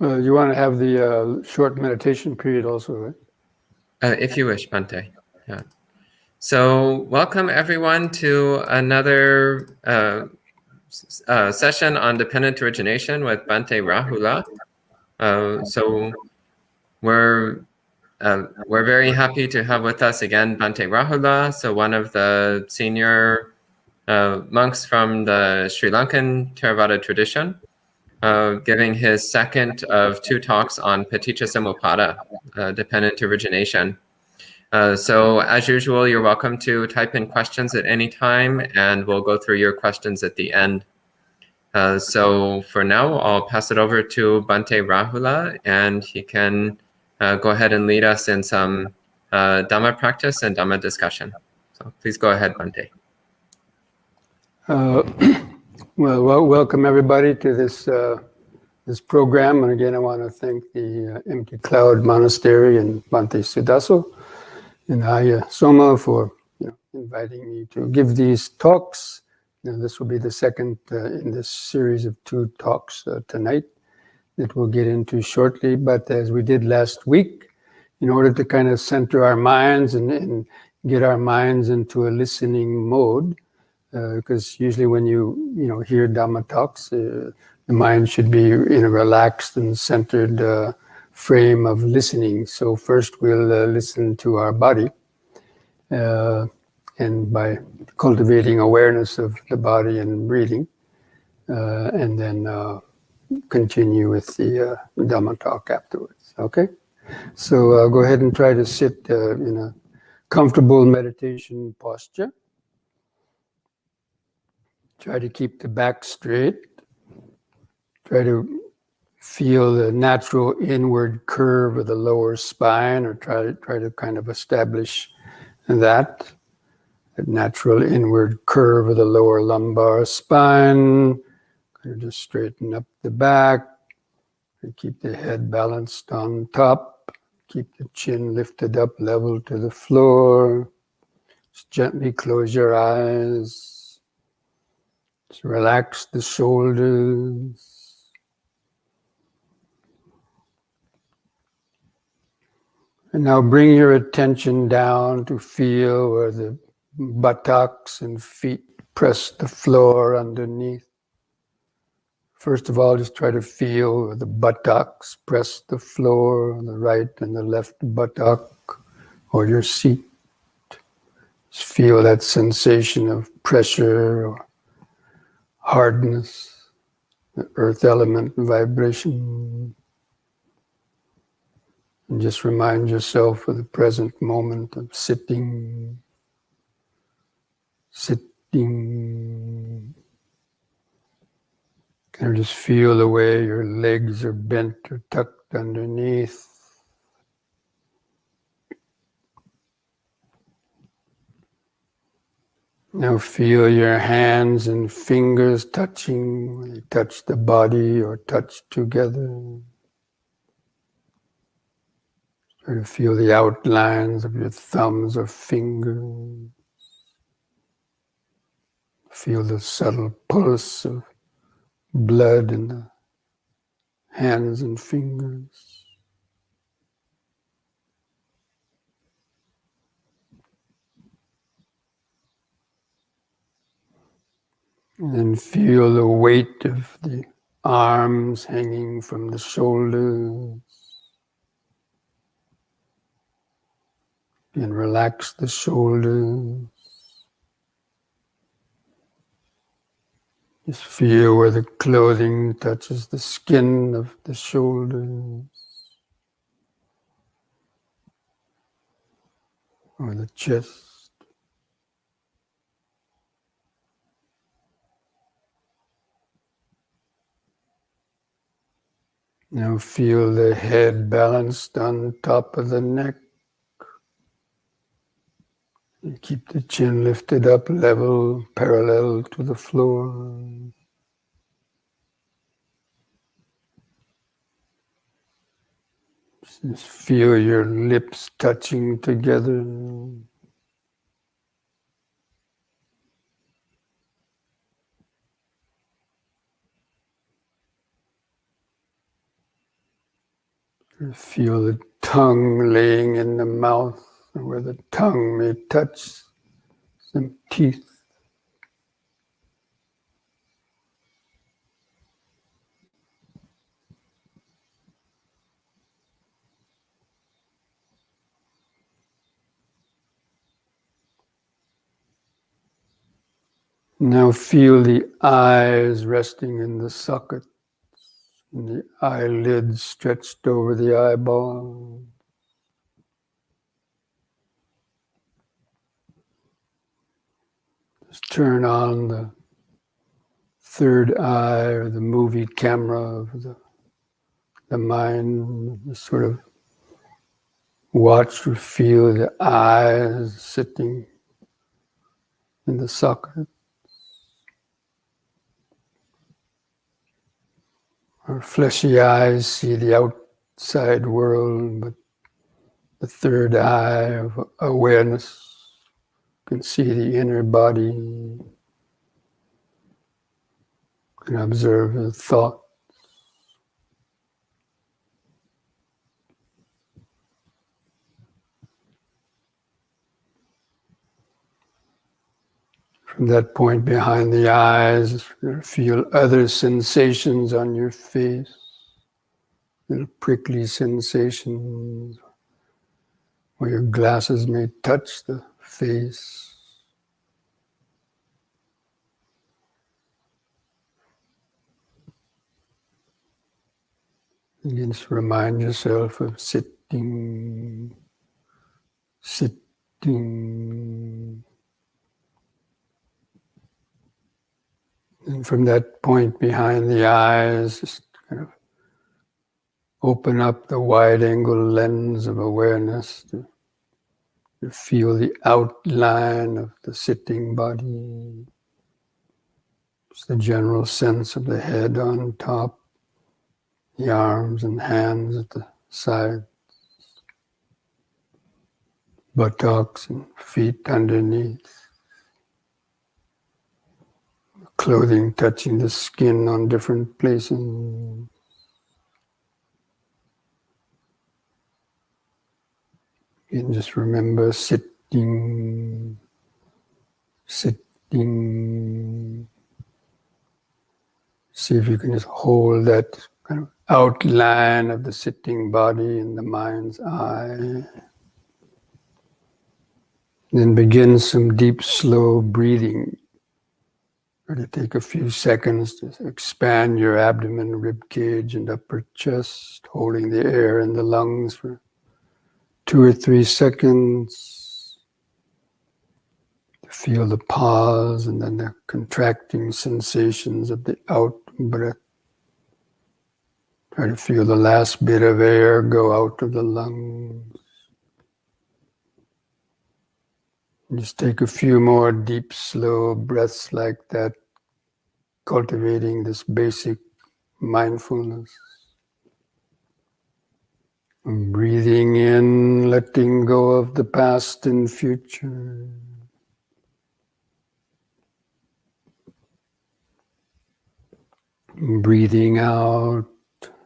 You want to have the short meditation period also, right? If you wish, Bhante. Yeah. So welcome everyone to another session on dependent origination with Bhante Rāhula. So we're very happy to have with us again Bhante Rāhula, so one of the senior monks from the Sri Lankan Theravada tradition, giving his second of two talks on Paṭicca-Samuppāda, dependent origination. So as usual, you're welcome to type in questions at any time, and we'll go through your questions at the end. So for now, I'll pass it over to Bhante Rāhula, and he can go ahead and lead us in some Dhamma practice and Dhamma discussion. So please go ahead, Bhante. Well, welcome everybody to this program. And again, I want to thank the Empty Cloud Monastery and Bhante Sudaso and Aya Soma for inviting me to give these talks. This will be the second in this series of two talks tonight that we'll get into shortly. But as we did last week, in order to kind of center our minds and get our minds into a listening mode, because usually when you hear Dhamma talks, the mind should be in a relaxed and centered frame of listening. So first we'll listen to our body, and by cultivating awareness of the body and breathing, and then continue with the Dhamma talk afterwards. Okay? So go ahead and try to sit in a comfortable meditation posture. Try to keep the back straight. Try to feel the natural inward curve of the lower spine, or try to kind of establish that natural inward curve of the lower lumbar spine. Kind of just straighten up the back. And keep the head balanced on top. Keep the chin lifted up level to the floor. Just gently close your eyes. Just relax the shoulders. And now bring your attention down to feel where the buttocks and feet press the floor underneath. First of all, just try to feel where the buttocks press the floor on the right and the left buttock or your seat. Just feel that sensation of pressure or hardness, the earth element vibration. And just remind yourself of the present moment of sitting. Kind of just feel the way your legs are bent or tucked underneath. Now feel your hands and fingers touching when they touch the body or touch together. Try to feel the outlines of your thumbs or fingers. Feel the subtle pulse of blood in the hands and fingers. And then feel the weight of the arms hanging from the shoulders. And relax the shoulders. Just feel where the clothing touches the skin of the shoulders. Or the chest. Now feel the head balanced on top of the neck. And keep the chin lifted up level, parallel to the floor. Just feel your lips touching together. Feel the tongue laying in the mouth, where the tongue may touch some teeth. Now feel the eyes resting in the socket, and the eyelids stretched over the eyeball. Just turn on the third eye or the movie camera of the mind. Just sort of watch or feel the eyes sitting in the socket. Our fleshy eyes see the outside world, but the third eye of awareness can see the inner body, can observe the thought. From that point behind the eyes, feel other sensations on your face, little prickly sensations, where your glasses may touch the face. And just remind yourself of sitting. And from that point behind the eyes, just kind of open up the wide-angle lens of awareness to feel the outline of the sitting body. Just the general sense of the head on top, the arms and hands at the sides, buttocks and feet underneath. Clothing touching the skin on different places. You can just remember sitting. See if you can just hold that kind of outline of the sitting body in the mind's eye. Then begin some deep, slow breathing. Or to take a few seconds to expand your abdomen, rib cage, and upper chest, holding the air in the lungs for 2 or 3 seconds. To feel the pause and then the contracting sensations of the out breath. Try to feel the last bit of air go out of the lungs. Just take a few more deep, slow breaths like that, cultivating this basic mindfulness. And breathing in, letting go of the past and future. And breathing out,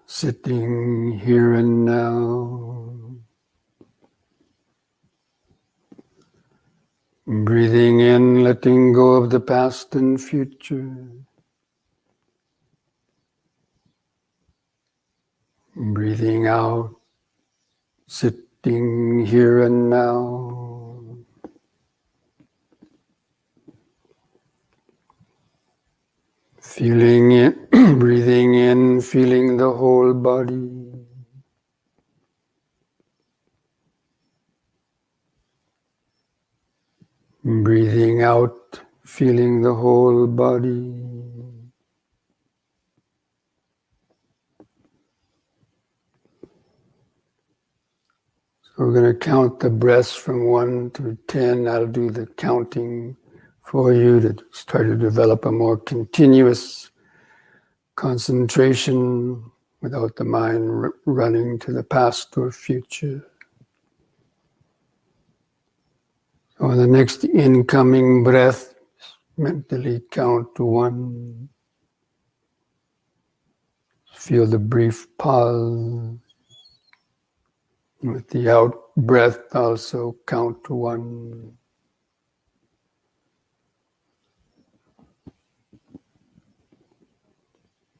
sitting here and now. Breathing in, letting go of the past and future. Breathing out, sitting here and now. Feeling it, breathing in, feeling the whole body. Breathing out, feeling the whole body. So we're going to count the breaths from 1 to 10. I'll do the counting for you to start to develop a more continuous concentration without the mind running to the past or future. So on the next incoming breath, mentally count to 1. Feel the brief pause. With the out breath, also count to 1.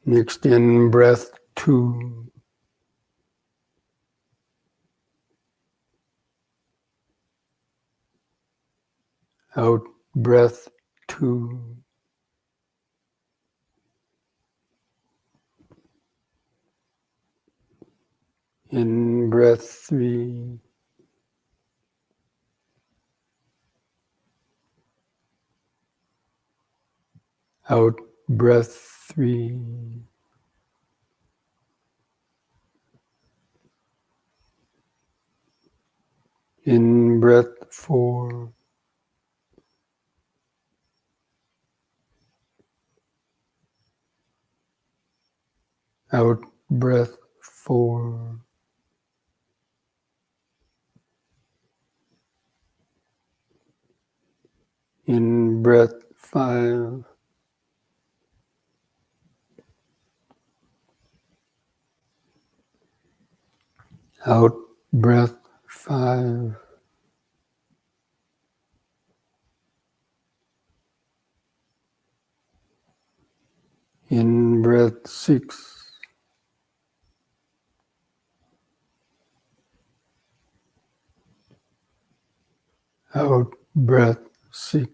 Next in breath, 2. Out breath, 2. In breath, 3. Out breath, 3. In breath, 4. Out breath, 4. In breath, 5. Out breath, 5. In breath, 6. Out breath, 6.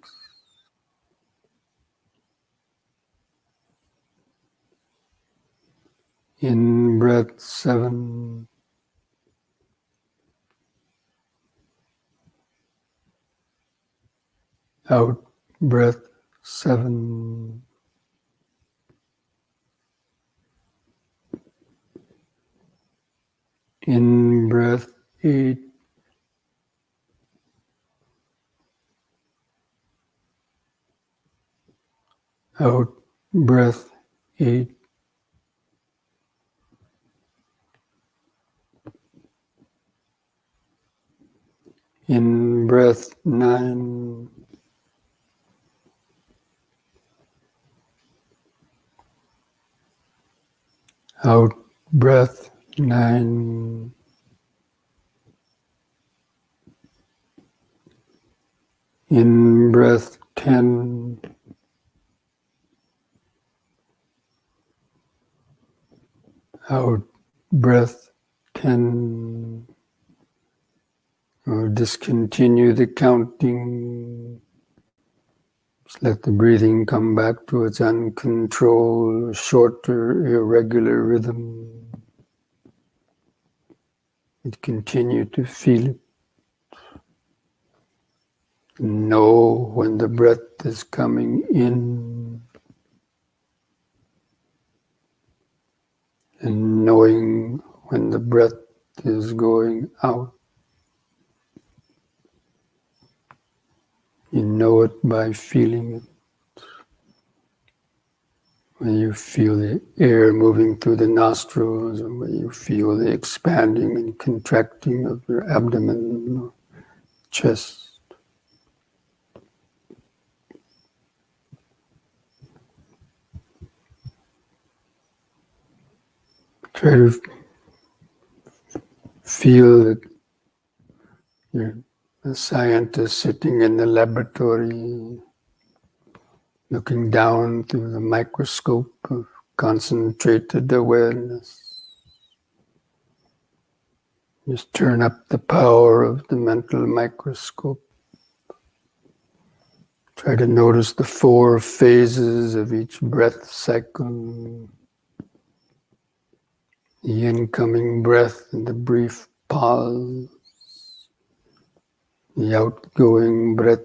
In breath, 7. Out breath, 7. In breath, 8. Out breath, 8. In breath, 9. Out breath, 9. In breath, 10. Out breath, 10. Or discontinue the counting. Just let the breathing come back to its uncontrolled, shorter, irregular rhythm. And continue to feel it. Know when the breath is coming in, and knowing when the breath is going out. You know it by feeling it. When you feel the air moving through the nostrils, or when you feel the expanding and contracting of your abdomen or chest. Try to feel that you're a scientist sitting in the laboratory, looking down through the microscope of concentrated awareness. Just turn up the power of the mental microscope. Try to notice the 4 phases of each breath cycle. The incoming breath and the brief pause. The outgoing breath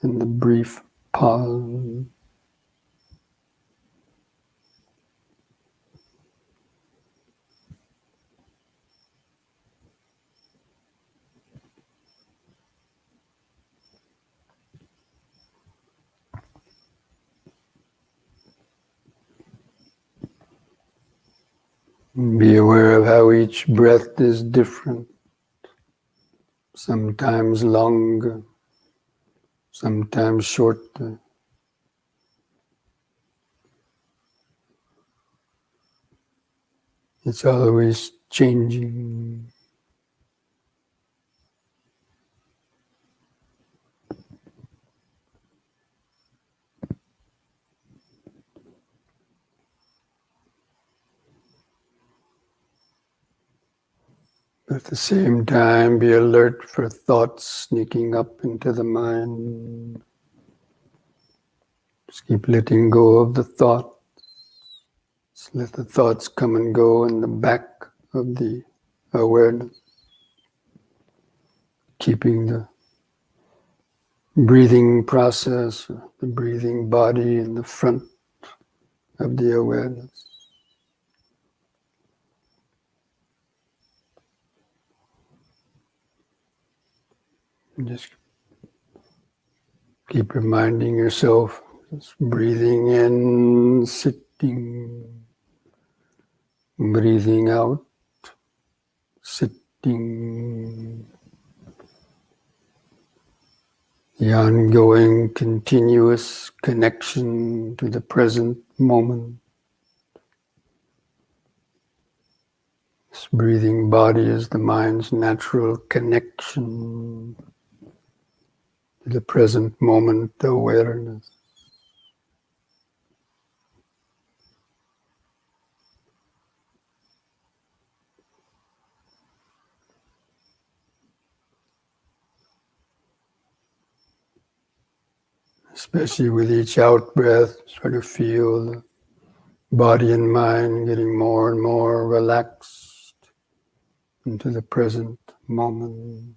and the brief pause. Be aware of how each breath is different. Sometimes longer, sometimes shorter. It's always changing. But at the same time, be alert for thoughts sneaking up into the mind. Just keep letting go of the thoughts. Just let the thoughts come and go in the back of the awareness. Keeping the breathing process, the breathing body in the front of the awareness. And just keep reminding yourself, just breathing in, sitting, breathing out, sitting. The ongoing, continuous connection to the present moment. This breathing body is the mind's natural connection to the present moment awareness. Especially with each out breath, try to feel the body and mind getting more and more relaxed into the present moment.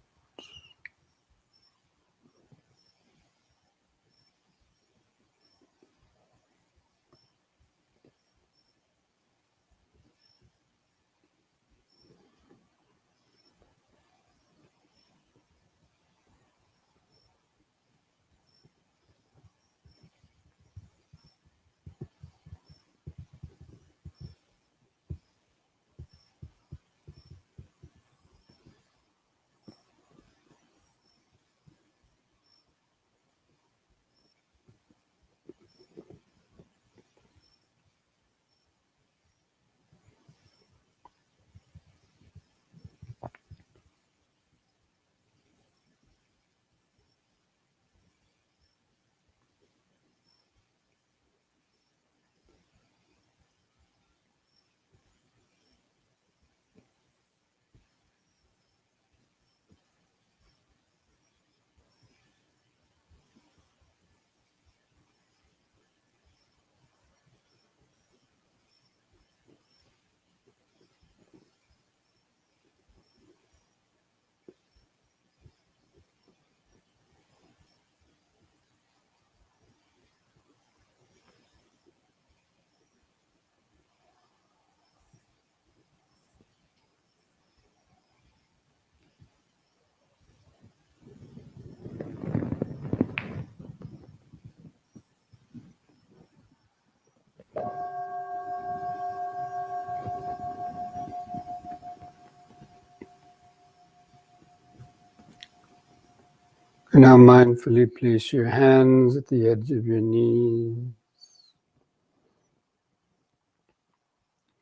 Now mindfully place your hands at the edge of your knees.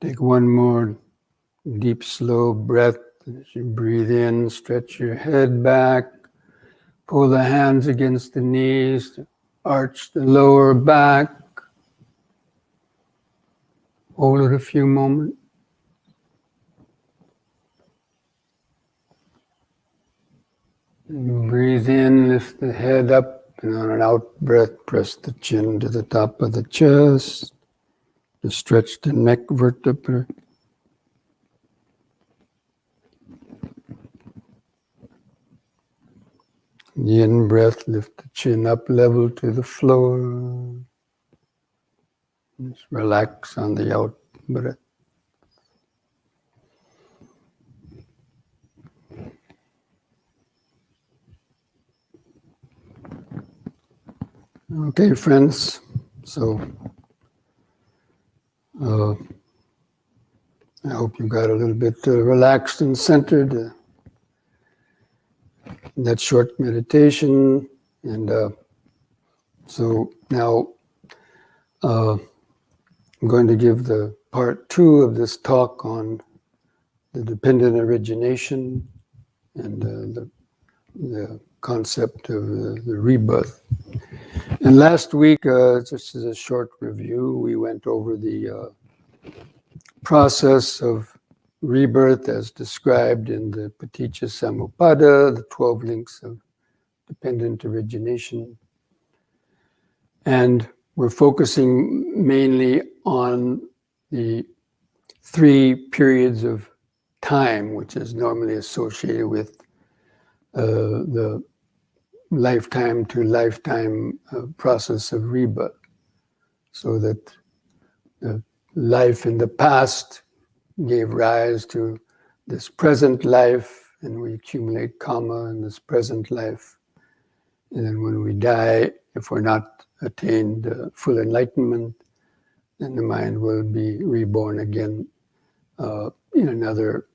Take one more deep, slow breath as you breathe in. Stretch your head back. Pull the hands against the knees to arch the lower back. Hold it a few moments. And breathe in, lift the head up, and on an out breath, press the chin to the top of the chest. To stretch the neck vertebra. The in breath, lift the chin up level to the floor. Just relax on the out breath. Okay, friends. So I hope you got a little bit relaxed and centered in that short meditation. And so now I'm going to give the part 2 of this talk on the dependent origination and the concept of the rebirth. And last week, just as a short review, we went over the process of rebirth as described in the Paṭicca-Samuppāda, the 12 links of dependent origination. And we're focusing mainly on the 3 periods of time, which is normally associated with the lifetime to lifetime process of rebirth. So that the life in the past gave rise to this present life, and we accumulate karma in this present life. And then when we die, if we're not attained full enlightenment, then the mind will be reborn again in another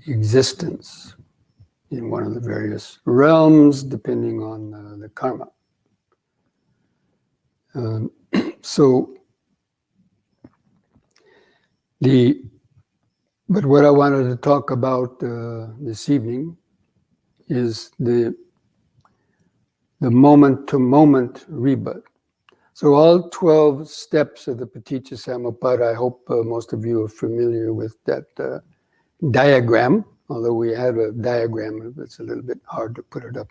existence in one of the various realms, depending on the karma. But what I wanted to talk about this evening is the moment-to-moment rebirth. So all 12 steps of the Paṭicca-Samuppāda, I hope most of you are familiar with that diagram, although we have a diagram, it's a little bit hard to put it up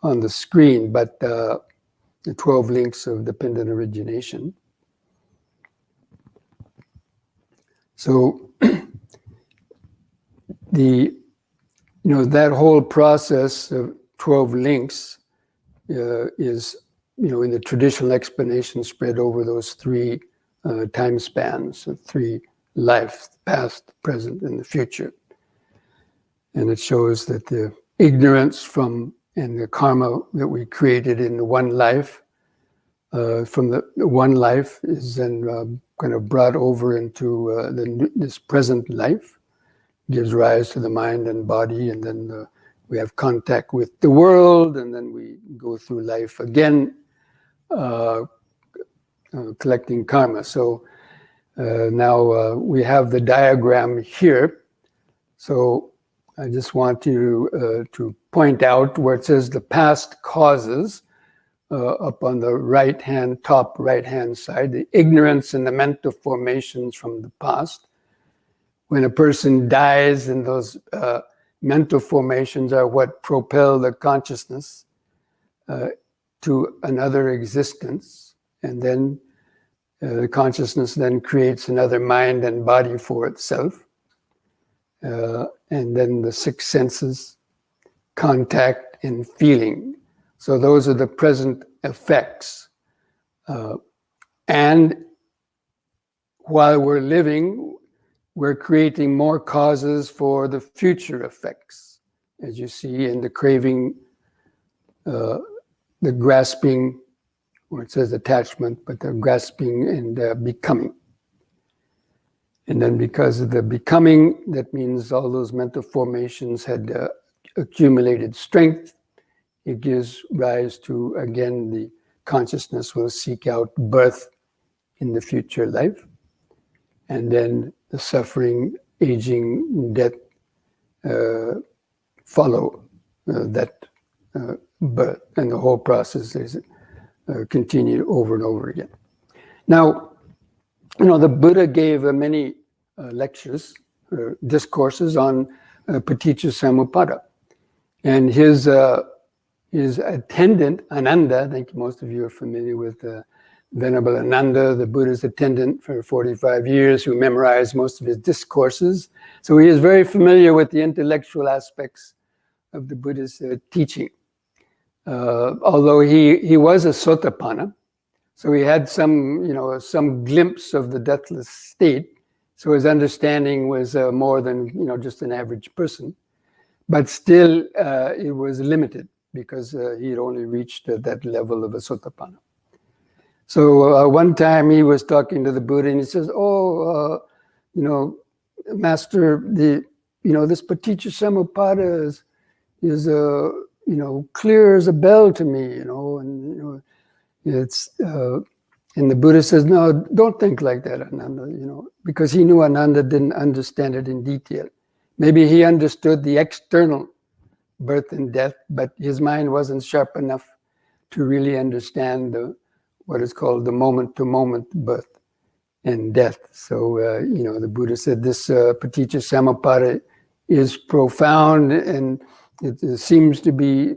on the screen, but the 12 links of dependent origination. So that whole process of 12 links is, in the traditional explanation, spread over those 3 time spans, so 3 lives, past, present, and the future. And it shows that the ignorance and the karma that we created in the one life, from the one life is then kind of brought over into this present life, gives rise to the mind and body, and then we have contact with the world, and then we go through life again, collecting karma. So now we have the diagram here. So I just want you to point out where it says the past causes, up on the top right-hand side, the ignorance and the mental formations from the past. When a person dies, and those mental formations are what propel the consciousness to another existence, and then the consciousness then creates another mind and body for itself, and then the 6 senses, contact and feeling. So those are the present effects. And while we're living, we're creating more causes for the future effects, as you see in the craving, the grasping, where it says attachment, but the grasping and becoming. And then because of the becoming, that means all those mental formations had accumulated strength. It gives rise to, again, the consciousness will seek out birth in the future life. And then the suffering, aging, death follow that birth. And the whole process is continued over and over again. Now, the Buddha gave many lectures, discourses on Paṭicca-Samuppāda. And his attendant, Ananda, I think most of you are familiar with Venerable Ananda, the Buddha's attendant for 45 years, who memorized most of his discourses. So he is very familiar with the intellectual aspects of the Buddha's teaching. Although he was a Sotapanna, so he had some glimpse of the deathless state. So his understanding was more than just an average person, but still it was limited because he had only reached that level of a Sotapanna. So one time he was talking to the Buddha and he says, Master, this Paṭicca-Samuppāda is clear as a bell to me, and it's and the Buddha says, no, don't think like that, Ananda, because he knew Ananda didn't understand it in detail. Maybe he understood the external birth and death, but his mind wasn't sharp enough to really understand what is called the moment-to-moment birth and death. So, the Buddha said this Paṭicca-Samuppāda is profound, and it seems to be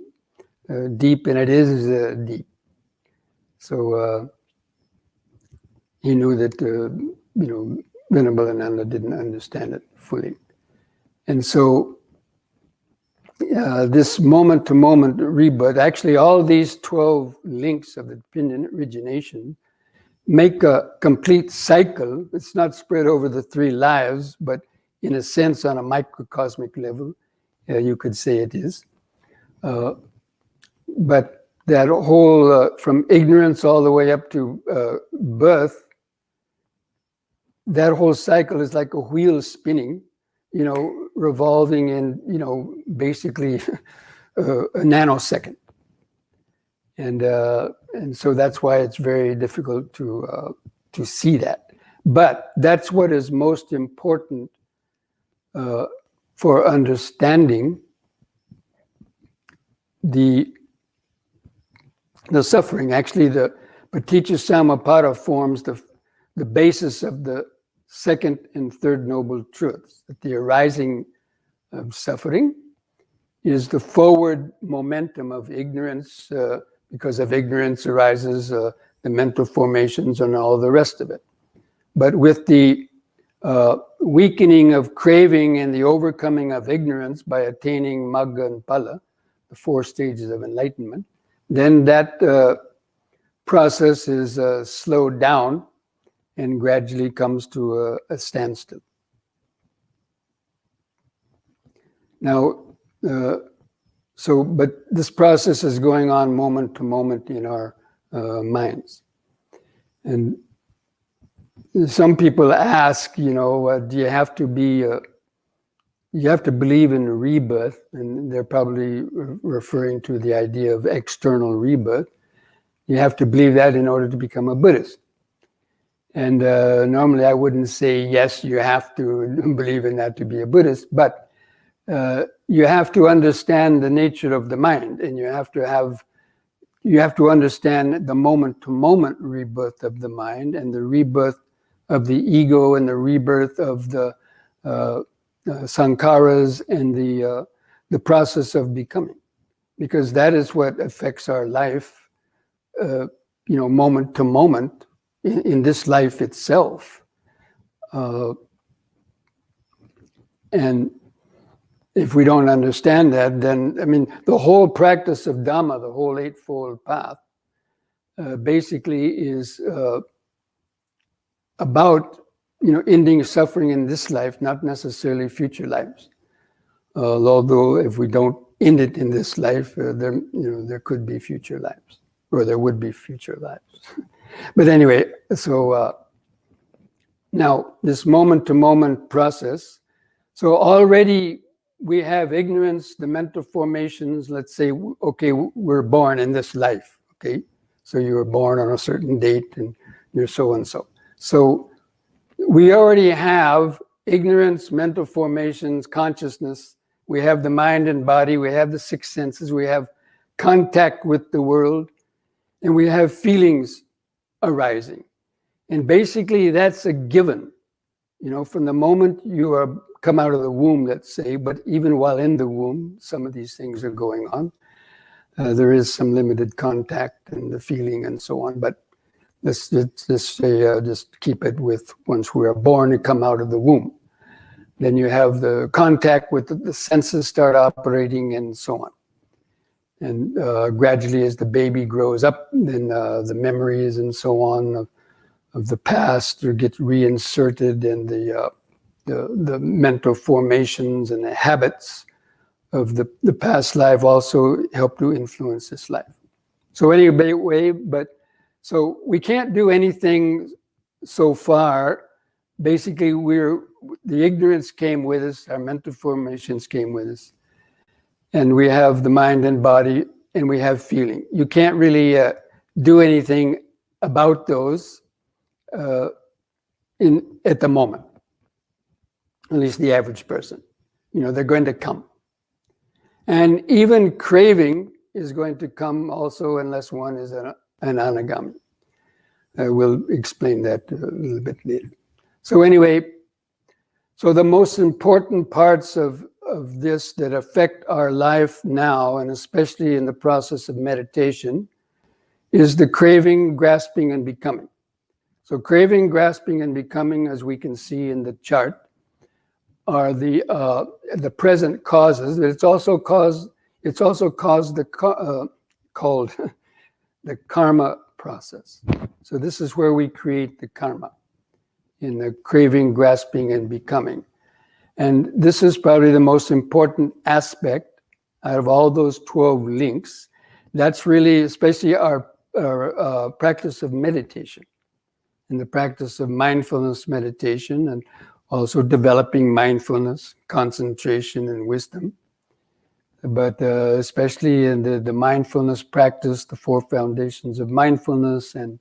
deep, and it is deep. So he knew that, Venerable Ananda didn't understand it fully. And so this moment-to-moment rebirth, actually all these 12 links of the dependent origination make a complete cycle. It's not spread over the 3 lives, but in a sense, on a microcosmic level, you could say it is. But that whole, from ignorance all the way up to birth, that whole cycle is like a wheel spinning, revolving in, basically a nanosecond. And so that's why it's very difficult to see that. But that's what is most important for understanding the suffering. Actually, the Paṭicca-Samuppāda forms the basis of the 2nd and 3rd noble truths. That the arising of suffering is the forward momentum of ignorance. Because of ignorance arises the mental formations and all the rest of it. But with the weakening of craving and the overcoming of ignorance by attaining Magga and Phala, the 4 stages of enlightenment, then that process is slowed down and gradually comes to a standstill. Now, but this process is going on moment to moment in our minds. And some people ask, do you have to be, you have to believe in rebirth? And they're probably referring to the idea of external rebirth. You have to believe that in order to become a Buddhist. And normally I wouldn't say, yes, you have to believe in that to be a Buddhist, but you have to understand the nature of the mind, and you have to understand the moment-to-moment rebirth of the mind, and the rebirth of the ego, and the rebirth of the sankharas, and the process of becoming, because that is what affects our life, moment to moment in this life itself, and if we don't understand that, then, the whole practice of Dhamma, the whole Eightfold Path, basically is about, ending suffering in this life, not necessarily future lives. Although if we don't end it in this life, there could be future lives, or there would be future lives. But anyway, so now this moment-to-moment process, so already we have ignorance, the mental formations. Let's say, okay, we're born in this life, okay? So you were born on a certain date and you're so-and-so. So we already have ignorance, mental formations, consciousness. We have the mind and body. We have the 6 senses. We have contact with the world. And we have feelings arising. And basically that's a given. From the moment you come out of the womb, let's say, but even while in the womb, some of these things are going on. There is some limited contact and the feeling and so on, but let's say just keep it with once we are born and come out of the womb. Then you have the contact with the senses start operating and so on. And gradually as the baby grows up, then the memories and so on of the past get reinserted, and the mental formations and the habits of the past life also help to influence this life. So anyway, so we can't do anything so far. Basically, the ignorance came with us, our mental formations came with us, and we have the mind and body, and we have feeling. You can't really do anything about those at the moment. At least the average person. They're going to come. And even craving is going to come also unless one is an anagami. We'll explain that a little bit later. So anyway, so the most important parts of this that affect our life now, and especially in the process of meditation, is the craving, grasping, and becoming. So craving, grasping, and becoming, as we can see in the chart, are the present causes. But it's also called the karma process. So this is where we create the karma, in the craving, grasping, and becoming. And this is probably the most important aspect out of all those 12 links. That's really, especially our practice of meditation, and the practice of mindfulness meditation, and also developing mindfulness, concentration, and wisdom. But especially in the mindfulness practice, the 4 foundations of mindfulness, and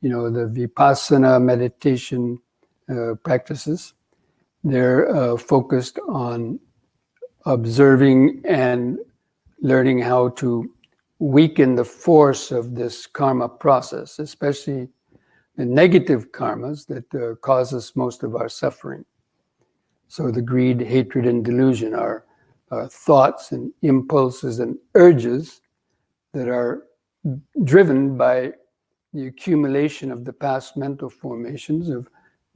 the vipassana meditation practices, they're focused on observing and learning how to weaken the force of this karma process, especially the negative karmas that cause us most of our suffering. So the greed, hatred, and delusion are thoughts and impulses and urges that are driven by the accumulation of the past mental formations of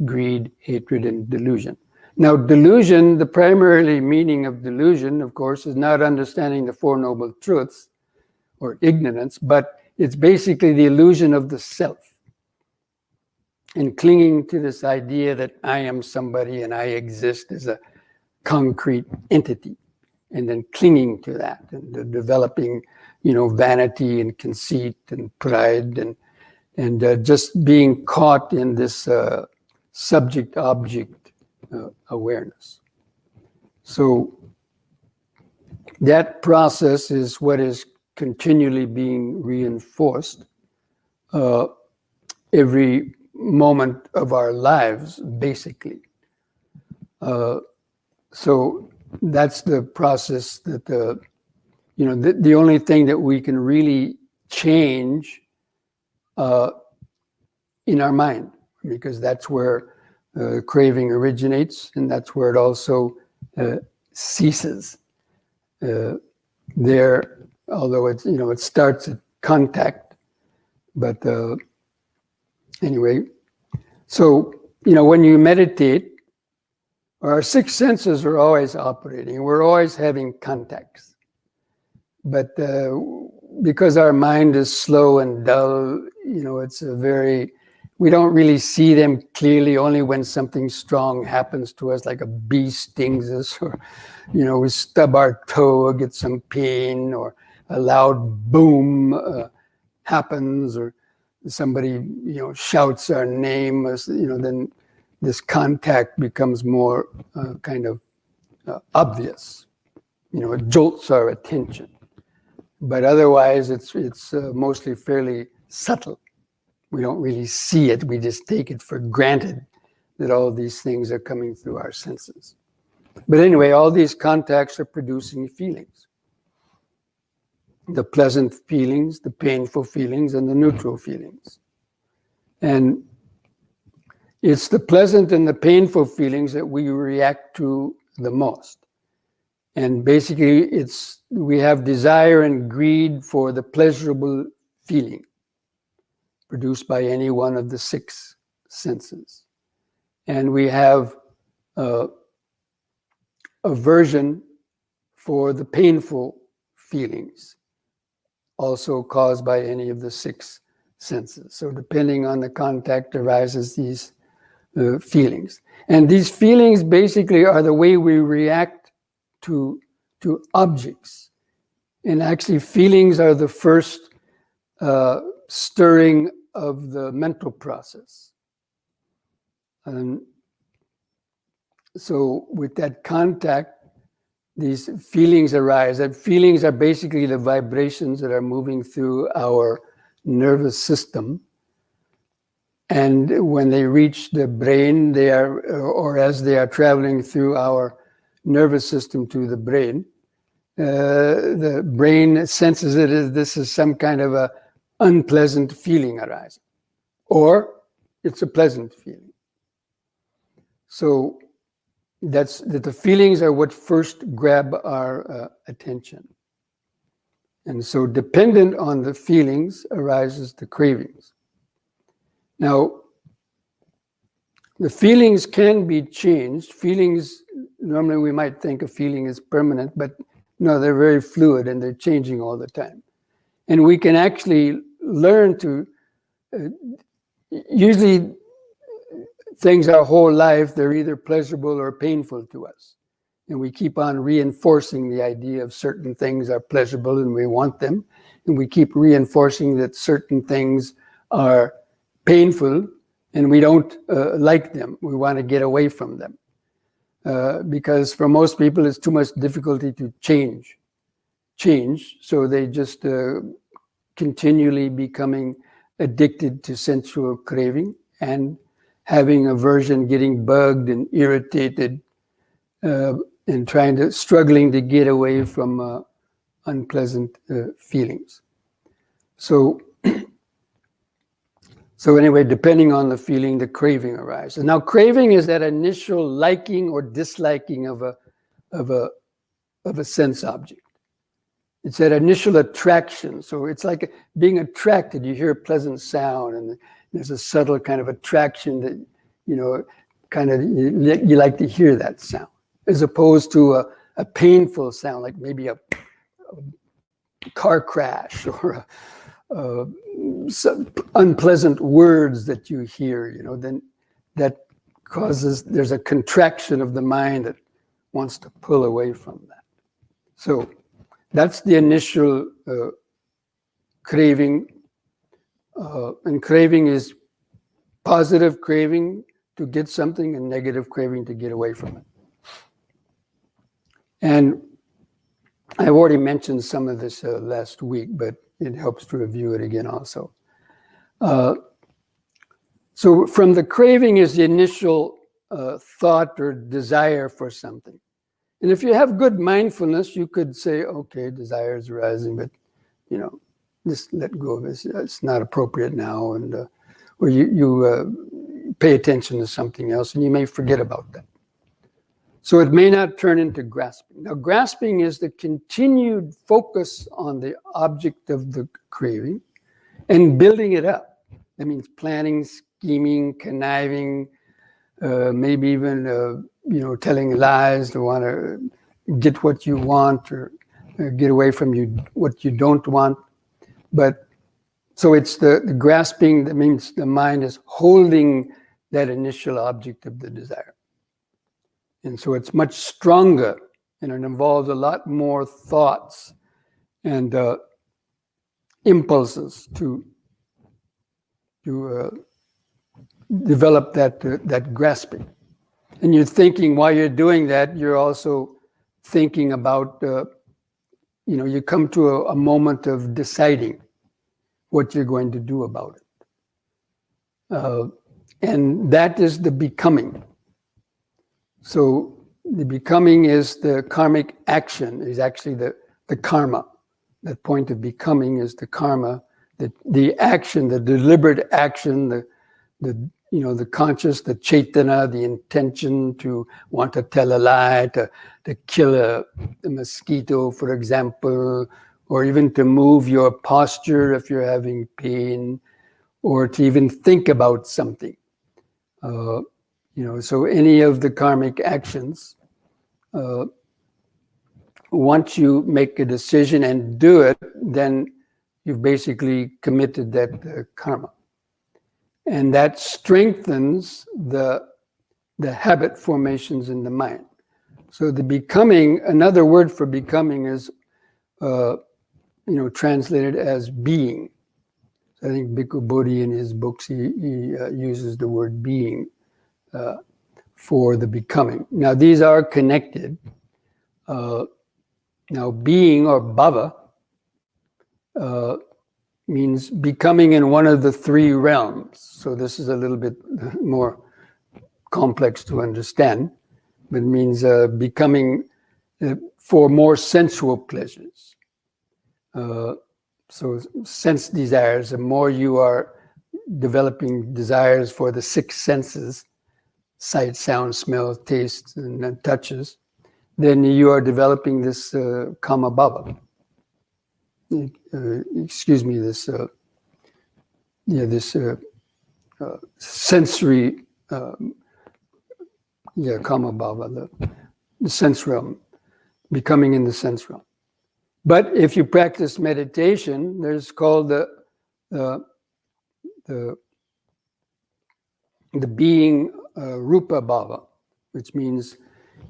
greed, hatred, and delusion. Now, delusion, the primary meaning of delusion, of course, is not understanding the Four Noble Truths or ignorance, but it's basically the illusion of the self, and clinging to this idea that I am somebody and I exist as a concrete entity, and then clinging to that and developing, vanity and conceit and pride, and just being caught in this subject-object awareness. So that process is what is continually being reinforced every moment of our lives, basically. So that's the process that the only thing that we can really change in our mind, because that's where craving originates, and that's where it also ceases. Although it's it starts at contact, but anyway, so when you meditate, our 6 senses are always operating. We're always having contacts, but because our mind is slow and dull, it's we don't really see them clearly. Only when something strong happens to us, like a bee stings us, or we stub our toe or get some pain, or a loud boom happens, or somebody shouts our name, then this contact becomes more kind of obvious. It jolts our attention. But otherwise, it's mostly fairly subtle. We don't really see it. We just take it for granted that all these things are coming through our senses. But anyway, all these contacts are producing feelings. The pleasant feelings, the painful feelings, and the neutral feelings. And it's the pleasant and the painful feelings that we react to the most. And basically, we have desire and greed for the pleasurable feeling produced by any one of the 6 senses. And we have aversion for the painful feelings, also caused by any of the 6 senses. So depending on the contact arises these feelings. And these feelings basically are the way we react to objects. And actually feelings are the first stirring of the mental process. And so with that contact, these feelings arise. And feelings are basically the vibrations that are moving through our nervous system. And when they reach the brain, or as they are traveling through our nervous system to the brain senses it as this is some kind of a unpleasant feeling arising, or it's a pleasant feeling. So that's that the feelings are what first grab our attention. And so dependent on the feelings arises the cravings. Now, the feelings can be changed. Feelings, normally we might think a feeling is permanent, but no, they're very fluid and they're changing all the time. And we can actually learn to, usually things our whole life, they're either pleasurable or painful to us. And we keep on reinforcing the idea of certain things are pleasurable and we want them. And we keep reinforcing that certain things are painful and we don't like them. We want to get away from them. Because for most people, it's too much difficulty to change. So they just continually becoming addicted to sensual craving and having aversion, getting bugged and irritated, and struggling to get away from unpleasant feelings. So anyway, depending on the feeling, the craving arises. Now, craving is that initial liking or disliking of a sense object. It's that initial attraction. So it's like being attracted. You hear a pleasant sound, and there's a subtle kind of attraction that, you like to hear that sound, as opposed to a painful sound, like maybe a car crash or some unpleasant words that you hear, then that there's a contraction of the mind that wants to pull away from that. So that's the initial craving. And craving is positive craving to get something and negative craving to get away from it. And I've already mentioned some of this last week, but it helps to review it again also. So from the craving is the initial thought or desire for something. And if you have good mindfulness, you could say, okay, desire is arising, but just let go of this. It's not appropriate now. And or you pay attention to something else and you may forget about that. So it may not turn into grasping. Now, grasping is the continued focus on the object of the craving and building it up. That means planning, scheming, conniving, maybe even telling lies to want to get what you want or get away from what you don't want. But so it's the grasping, that means the mind is holding that initial object of the desire. And so it's much stronger, and it involves a lot more thoughts and impulses to develop that grasping. And you're thinking, while you're doing that, you're also thinking about, you come to a moment of deciding what you're going to do about it. And that is the becoming. So the becoming is the karmic action, is actually the karma. That point of becoming is the karma, the action, the deliberate action, the conscious, the chaitana, the intention to want to tell a lie, to kill a mosquito, for example, or even to move your posture if you're having pain, or to even think about something. So any of the karmic actions, once you make a decision and do it, then you've basically committed that karma. And that strengthens the habit formations in the mind. So the becoming, another word for becoming is, translated as being. So I think Bhikkhu Bodhi in his books, he uses the word being for the becoming. Now these are connected. Now being, or bhava, means becoming in one of the three realms. So this is a little bit more complex to understand, but it means becoming for more sensual pleasures. So sense desires, the more you are developing desires for the six senses, sight, sound, smell, taste, and touches, then you are developing this kama bhava. Excuse me, this sensory, kama bhava, the sense realm, becoming in the sense realm. But if you practice meditation, there's called the being rupa bhava, which means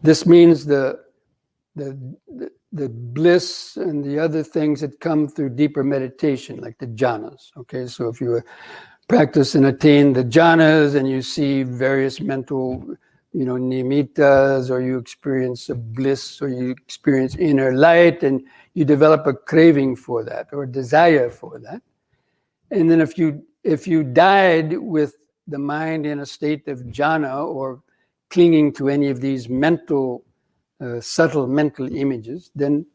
the bliss and the other things that come through deeper meditation, like the jhanas. Okay, so if you practice and attain the jhanas and you see various mental, nimittas, or you experience a bliss, or you experience inner light, and you develop a craving for that or desire for that. And then if you died with the mind in a state of jhana, or clinging to any of these subtle mental images, then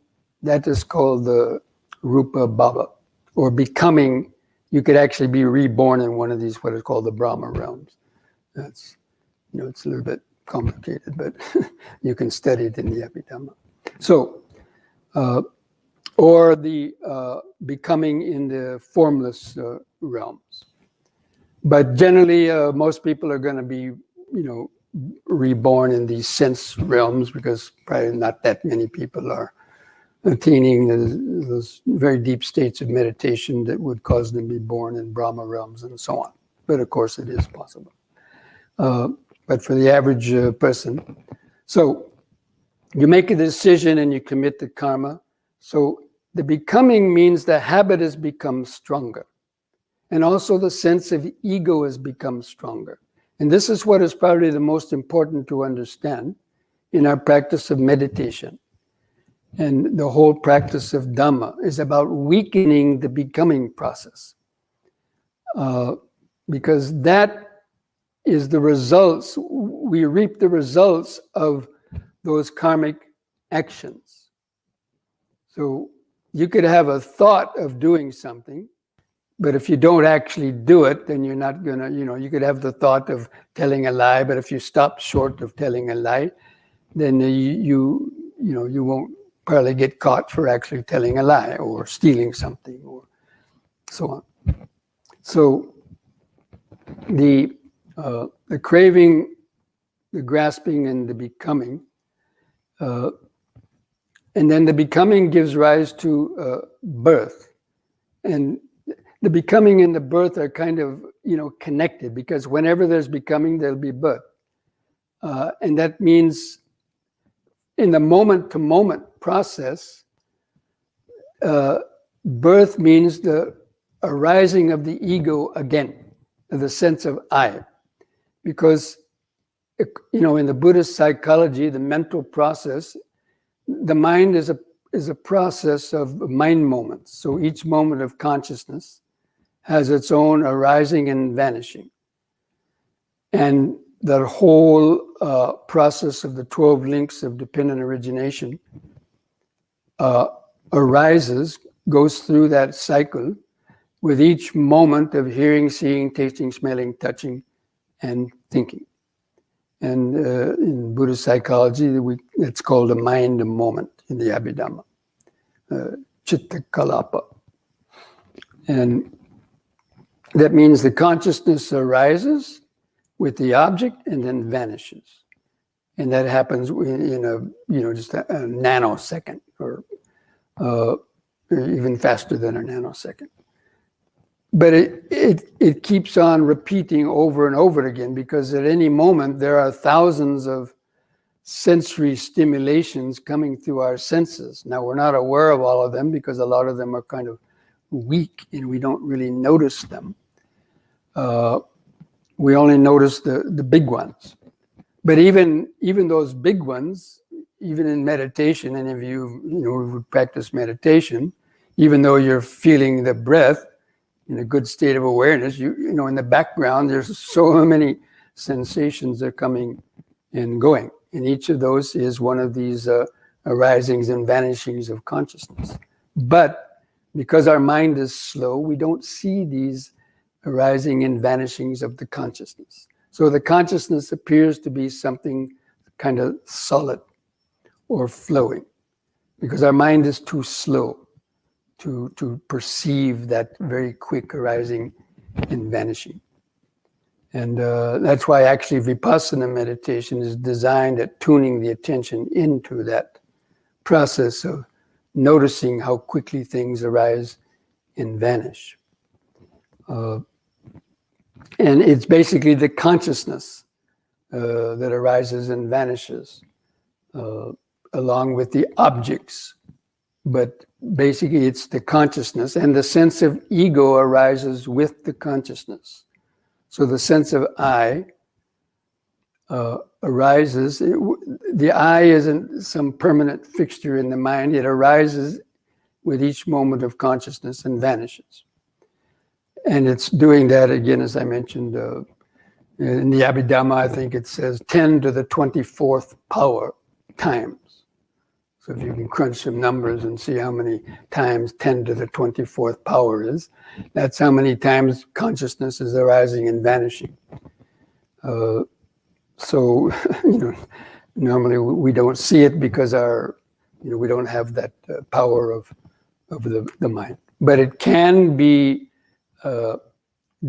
that is called the rupa bhava, or becoming. You could actually be reborn in one of these, what is called the Brahma realms. That's, it's a little bit complicated, but you can study it in the Abhidhamma. So, or the becoming in the formless realms. But generally, most people are going to be, reborn in these sense realms, because probably not that many people are attaining those very deep states of meditation that would cause them to be born in Brahma realms and so on. But of course, it is possible. But for the average person, so you make a decision and you commit the karma. So the becoming means the habit has become stronger. And also the sense of ego has become stronger. And this is what is probably the most important to understand in our practice of meditation. And the whole practice of Dhamma is about weakening the becoming process. Because that is the results, we reap the results of those karmic actions. So you could have a thought of doing something, but if you don't actually do it, then you're not gonna, you could have the thought of telling a lie, but if you stop short of telling a lie, then you won't probably get caught for actually telling a lie or stealing something or so on. So the craving, the grasping, and the becoming, and then the becoming gives rise to birth. And the becoming and the birth are kind of, connected, because whenever there's becoming, there'll be birth. And that means in the moment-to-moment process, birth means the arising of the ego again, the sense of I. Because, in the Buddhist psychology, the mental process, the mind is a process of mind moments. So each moment of consciousness has its own arising and vanishing. And the whole process of the 12 links of dependent origination arises, goes through that cycle with each moment of hearing, seeing, tasting, smelling, touching, and thinking. And in Buddhist psychology, it's called a mind moment in the Abhidhamma, Chitta Kalapa. And that means the consciousness arises with the object and then vanishes. And that happens in just a nanosecond, or even faster than a nanosecond. But it keeps on repeating over and over again, because at any moment there are thousands of sensory stimulations coming through our senses. Now, we're not aware of all of them because a lot of them are kind of weak and we don't really notice them. We only notice the big ones. But even those big ones, even in meditation, and if you would practice meditation, even though you're feeling the breath in a good state of awareness, in the background there's so many sensations that are coming and going. And each of those is one of these arisings and vanishings of consciousness. But because our mind is slow, we don't see these arising and vanishings of the consciousness. So the consciousness appears to be something kind of solid or flowing, because our mind is too slow to perceive that very quick arising and vanishing. And that's why actually Vipassana meditation is designed at tuning the attention into that process of noticing how quickly things arise and vanish. And it's basically the consciousness that arises and vanishes, along with the objects. But basically it's the consciousness, and the sense of ego arises with the consciousness. So the sense of I arises. The I isn't some permanent fixture in the mind. It arises with each moment of consciousness and vanishes. And it's doing that again, as I mentioned, in the Abhidhamma, I think it says 10 to the 24th power times. So if you can crunch some numbers and see how many times 10 to the 24th power is, that's how many times consciousness is arising and vanishing. So, normally we don't see it because we don't have that power of the mind. But it can be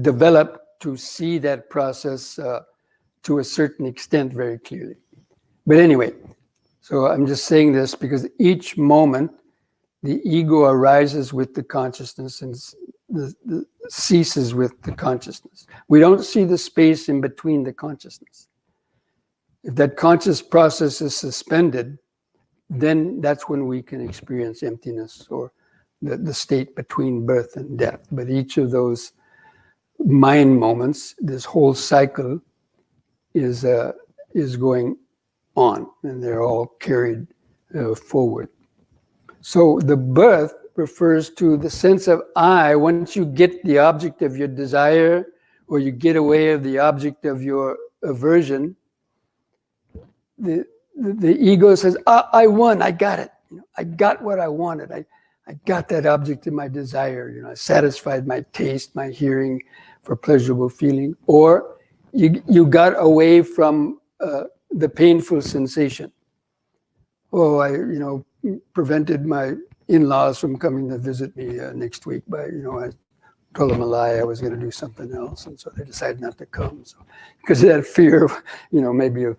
developed to see that process to a certain extent very clearly. But anyway, so I'm just saying this because each moment the ego arises with the consciousness and ceases with the consciousness. We don't see the space in between the consciousness. If that conscious process is suspended, then that's when we can experience emptiness or the state between birth and death. But each of those mind moments, this whole cycle is going on, and they're all carried forward. So the birth refers to the sense of I. Once you get the object of your desire, or you get away of the object of your aversion, the ego says, I won, I got it. I got what I wanted. I got that object of my desire. I satisfied my taste, my hearing for pleasurable feeling. Or you got away from the painful sensation. Oh, I prevented my in-laws from coming to visit me next week by, I told them a lie, I was going to do something else, and so they decided not to come. So, because of that fear of, maybe of,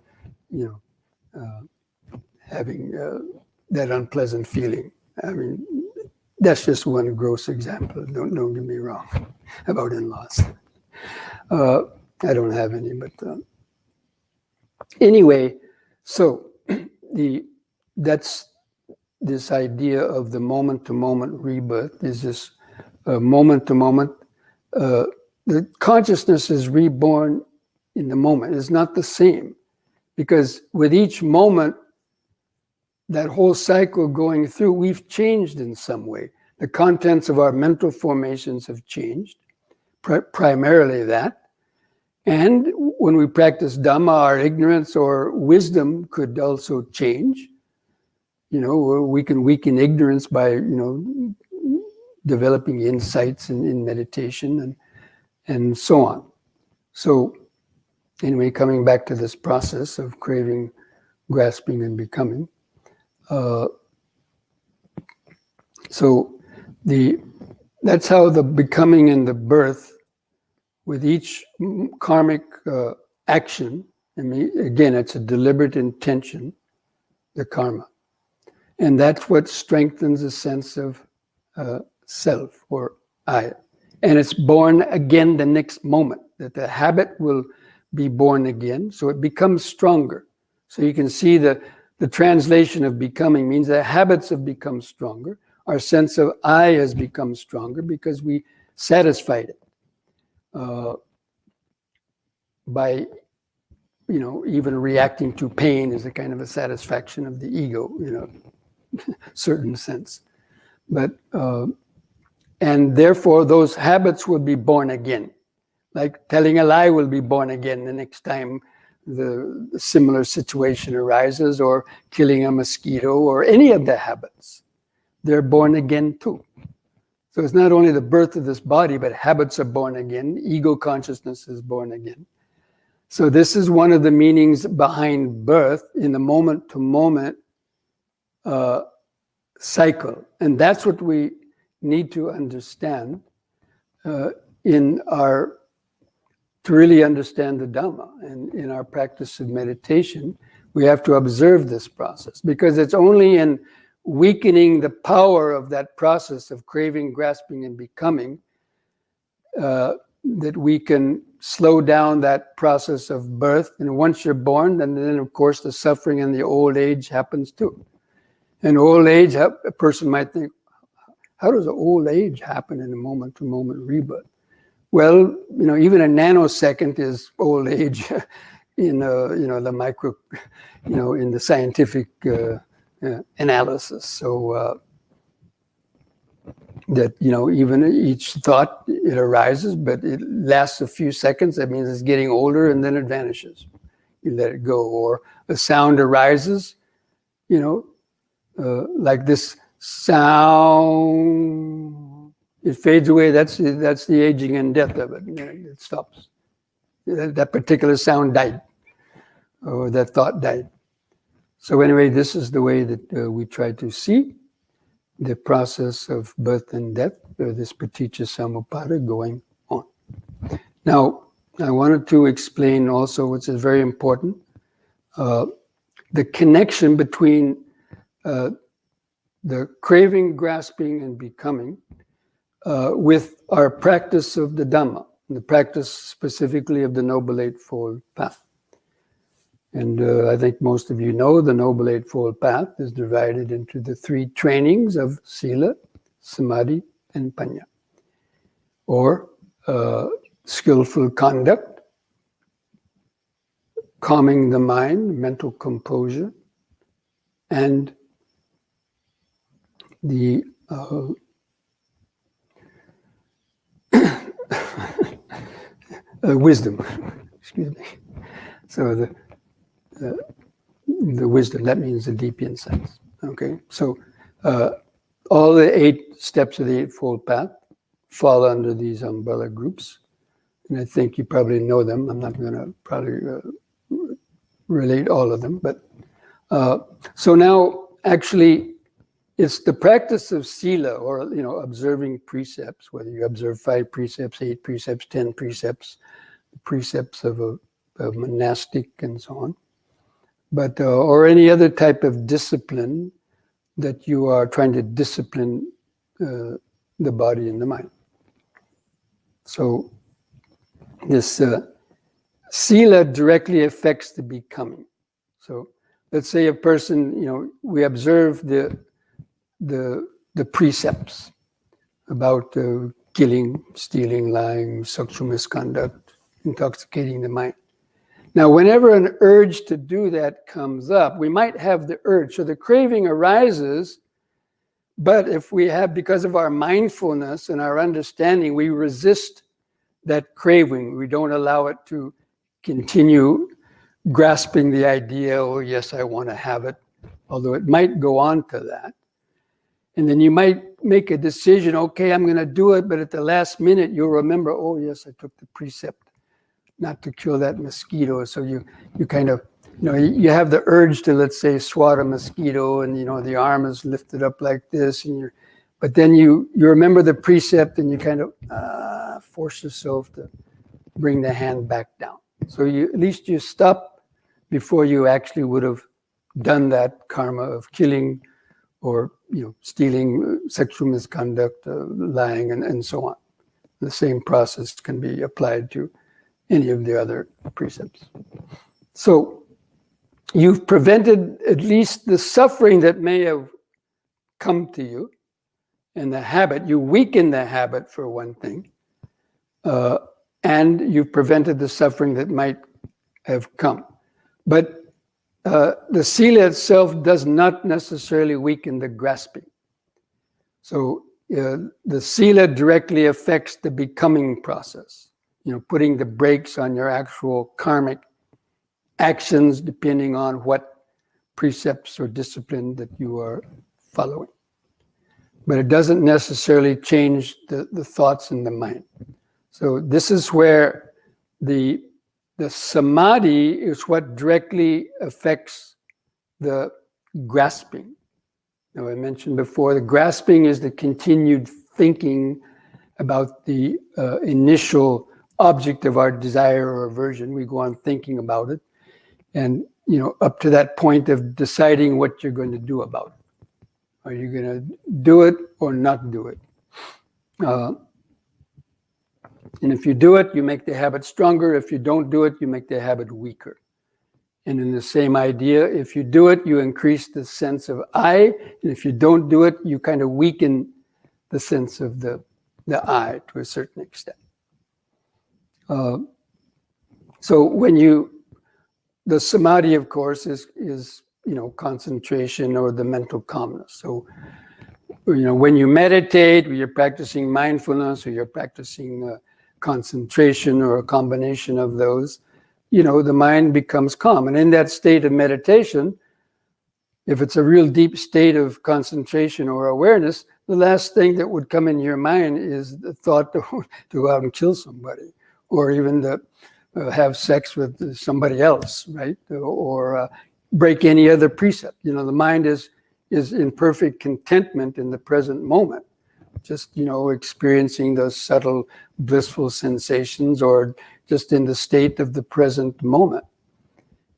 having that unpleasant feeling. I mean, that's just one gross example. Don't get me wrong about in-laws. I don't have any, but anyway. So that's this idea of the moment-to-moment rebirth. Is this moment-to-moment? The consciousness is reborn in the moment. It's not the same, because with each moment, that whole cycle going through, we've changed in some way. The contents of our mental formations have changed, primarily that. And when we practice Dhamma, our ignorance or wisdom could also change. We can weaken ignorance by, developing insights in meditation and so on. So anyway, coming back to this process of craving, grasping, and becoming. So that's how the becoming and the birth, with each karmic action, again, it's a deliberate intention, the karma. And that's what strengthens a sense of self or I. And it's born again the next moment, that the habit will be born again, so it becomes stronger. So you can see the translation of becoming means that habits have become stronger. Our sense of I has become stronger because we satisfied it by, even reacting to pain is a kind of a satisfaction of the ego, certain sense. But and therefore those habits will be born again. Like telling a lie will be born again the next time the similar situation arises, or killing a mosquito, or any of the habits. They're born again too. So it's not only the birth of this body, but habits are born again. Ego consciousness is born again. So this is one of the meanings behind birth in the moment-to-moment cycle. And that's what we need to understand to really understand the Dhamma. And in our practice of meditation, we have to observe this process, because it's only in weakening the power of that process of craving, grasping, and becoming that we can slow down that process of birth. And once you're born, then of course the suffering and the old age happens too. In old age, a person might think, how does old age happen in a moment-to-moment rebirth? Well, even a nanosecond is old age in the micro, in the scientific analysis. So that even each thought, it arises, but it lasts a few seconds. That means it's getting older, and then it vanishes. You let it go. Or a sound arises, like this sound. It fades away. That's the aging and death of it. It stops. That particular sound died, or that thought died. So anyway, this is the way that we try to see the process of birth and death, or this Paṭicca-Samuppāda going on. Now, I wanted to explain also, which is very important, the connection between the craving, grasping, and becoming with our practice of the Dhamma, the practice specifically of the Noble Eightfold Path. And I think most of you know the Noble Eightfold Path is divided into the three trainings of Sila, Samadhi, and Panya, or skillful conduct, calming the mind, mental composure, and the wisdom. Excuse me. So the wisdom, that means the deep insights. Okay, so all the 8 steps of the Eightfold Path fall under these umbrella groups, and I think you probably know them. I'm not going to probably relate all of them, but so now actually it's the practice of Sila, or observing precepts, whether you observe 5 precepts, 8 precepts, 10 precepts, precepts of a monastic and so on, but or any other type of discipline that you are trying to discipline the body and the mind. So this Sila directly affects the becoming. So let's say a person, we observe the precepts about killing, stealing, lying, sexual misconduct, intoxicating the mind. Now, whenever an urge to do that comes up, we might have the urge. So the craving arises, but if we have, because of our mindfulness and our understanding, we resist that craving. We don't allow it to continue grasping the idea, oh yes, I want to have it, although it might go on to that. And then you might make a decision, okay, I'm going to do it, but at the last minute you'll remember, oh yes, I took the precept not to kill that mosquito. So you kind of, you have the urge to, let's say, swat a mosquito, and the arm is lifted up like this, and but then you remember the precept, and you kind of force yourself to bring the hand back down. So at least you stop before you actually would have done that karma of killing, or stealing, sexual misconduct, lying, and so on. The same process can be applied to any of the other precepts. So you've prevented at least the suffering that may have come to you, and the habit. You weaken the habit, for one thing, and you've prevented the suffering that might have come. But the Sila itself does not necessarily weaken the grasping. So the Sila directly affects the becoming process, putting the brakes on your actual karmic actions depending on what precepts or discipline that you are following. but it doesn't necessarily change the thoughts in the mind. So this is where the samadhi is what directly affects the grasping. Now, I mentioned before, the grasping is the continued thinking about the initial object of our desire or aversion. We go on thinking about it, and up to that point of deciding what you're going to do about it. Are you going to do it or not do it? And if you do it, you make the habit stronger. If you don't do it, you make the habit weaker. And in the same idea, if you do it, you increase the sense of I. And if you don't do it, you kind of weaken the sense of the I to a certain extent. So when the samadhi, of course, is concentration or the mental calmness. So when you meditate, or you're practicing mindfulness, or you're practicing concentration, or a combination of those, the mind becomes calm. And in that state of meditation, if it's a real deep state of concentration or awareness, the last thing that would come in your mind is the thought to go out and kill somebody, or even to have sex with somebody else, right? Or break any other precept. The mind is in perfect contentment in the present moment, just experiencing those subtle blissful sensations, or just in the state of the present moment,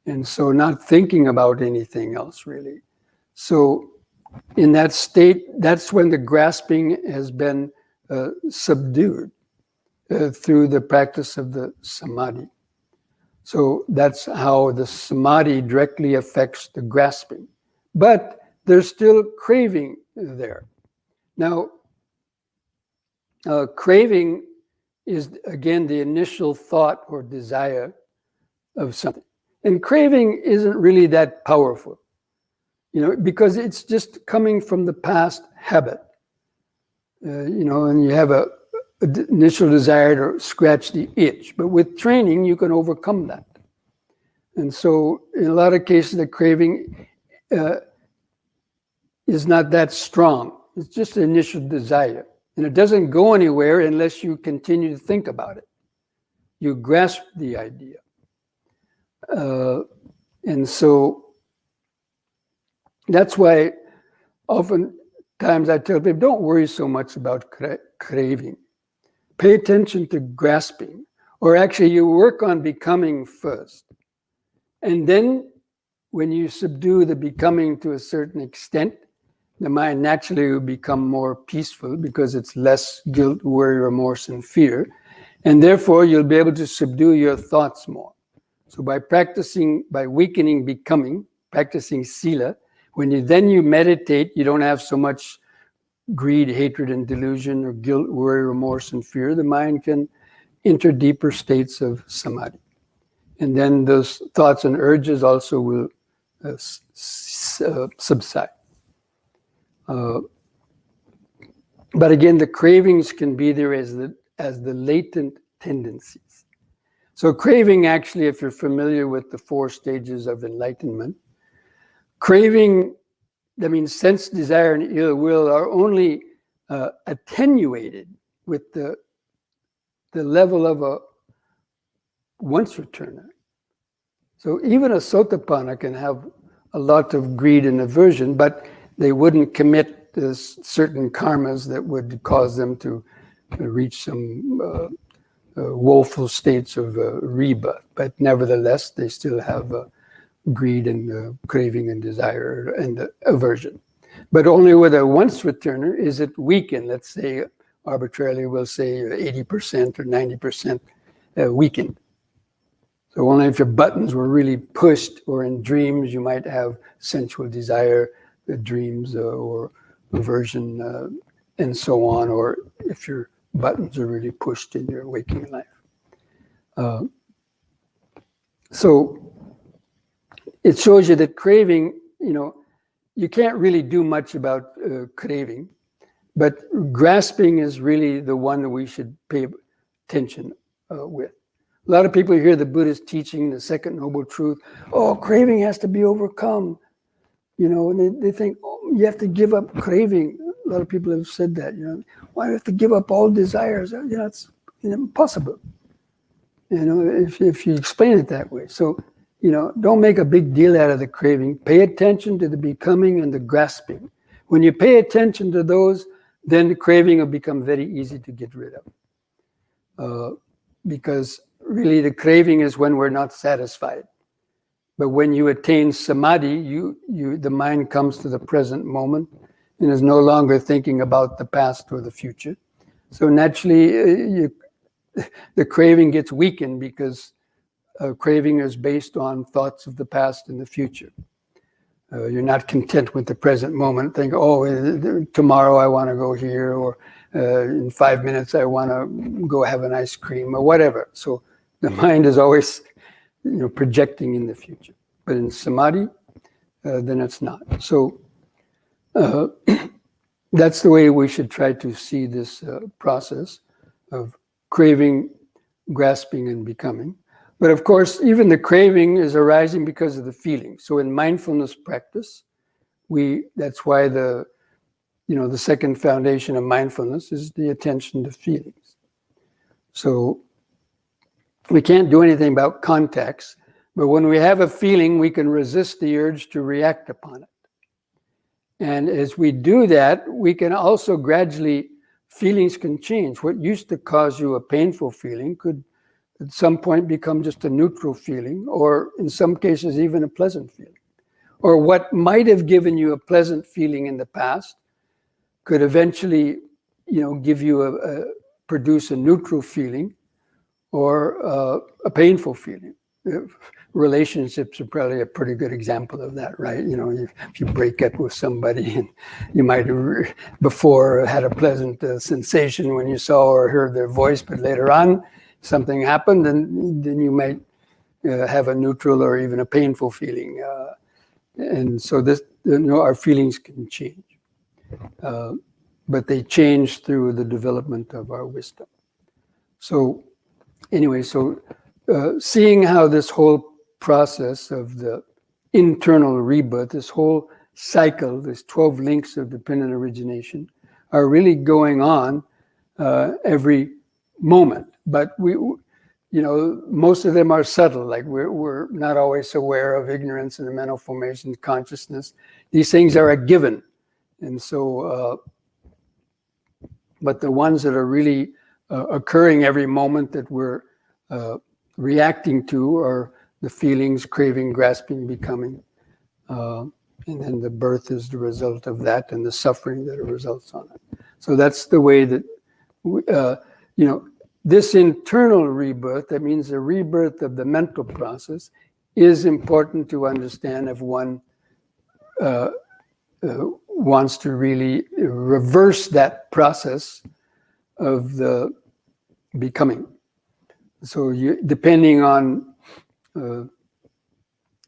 and so not thinking about anything else really. So in that state, that's when the grasping has been subdued through the practice of the samadhi. So that's how the samadhi directly affects the grasping, but there's still craving there. Now, craving is, again, the initial thought or desire of something. And craving isn't really that powerful, because it's just coming from the past habit. And you have an initial desire to scratch the itch. But with training, you can overcome that. And so in a lot of cases, the craving is not that strong. It's just an initial desire. And it doesn't go anywhere unless you continue to think about it. You grasp the idea. And so that's why oftentimes I tell people, don't worry so much about craving. Pay attention to grasping. Or actually, you work on becoming first. And then when you subdue the becoming to a certain extent, the mind naturally will become more peaceful because it's less guilt, worry, remorse, and fear. And therefore, you'll be able to subdue your thoughts more. So by weakening becoming, practicing sila, when you meditate, you don't have so much greed, hatred, and delusion, or guilt, worry, remorse, and fear. The mind can enter deeper states of samadhi. And then those thoughts and urges also will subside. But again, the cravings can be there as the latent tendencies. So craving, actually, if you're familiar with the 4 stages of enlightenment, craving, sense, desire, and ill will are only attenuated with the level of a once returner. So even a sotapanna can have a lot of greed and aversion, but they wouldn't commit certain karmas that would cause them to reach some woeful states of rebirth. But nevertheless, they still have greed and craving and desire and aversion. But only with a once returner is it weakened. Let's say, arbitrarily, we'll say 80% or 90% weakened. So only if your buttons were really pushed, or in dreams, you might have sensual desire, dreams, or aversion, and so on, or if your buttons are really pushed in your waking life. So it shows you that craving, you can't really do much about craving, but grasping is really the one that we should pay attention with. A lot of people hear the Buddhist teaching, the second noble truth, craving has to be overcome. And they think, you have to give up craving. A lot of people have said that, why do you have to give up all desires? It's impossible. If you explain it that way. So, don't make a big deal out of the craving. Pay attention to the becoming and the grasping. When you pay attention to those, then the craving will become very easy to get rid of. Because really the craving is when we're not satisfied. But when you attain samadhi, the mind comes to the present moment and is no longer thinking about the past or the future. So naturally, the craving gets weakened because craving is based on thoughts of the past and the future. You're not content with the present moment. Think, tomorrow I want to go here, or in 5 minutes I want to go have an ice cream, or whatever. So the mind is always projecting in the future. But in samadhi, then it's not. So that's the way we should try to see this process of craving, grasping, and becoming. But of course, even the craving is arising because of the feeling. So in mindfulness practice, that's why the second foundation of mindfulness is the attention to feelings. So we can't do anything about contacts, but when we have a feeling, we can resist the urge to react upon it. And as we do that, we can also gradually, feelings can change. What used to cause you a painful feeling could at some point become just a neutral feeling, or in some cases even a pleasant feeling. Or what might have given you a pleasant feeling in the past could eventually, give you produce a neutral feeling or a painful feeling. Relationships are probably a pretty good example of that, right? If you break up with somebody and you might have before had a pleasant sensation when you saw or heard their voice, but later on something happened, and then you might have a neutral or even a painful feeling. And so this, our feelings can change. But they change through the development of our wisdom. So anyway, seeing how this whole process of the internal rebirth, this whole cycle, this 12 links of dependent origination, are really going on every moment. But most of them are subtle. Like we're not always aware of ignorance and the mental formation, consciousness. These things are a given, and so. But the ones that are really occurring every moment that we're reacting to are the feelings, craving, grasping, becoming. And then the birth is the result of that, and the suffering that results on it. So that's the way that, this internal rebirth, that means the rebirth of the mental process, is important to understand if one wants to really reverse that process of the becoming. So depending on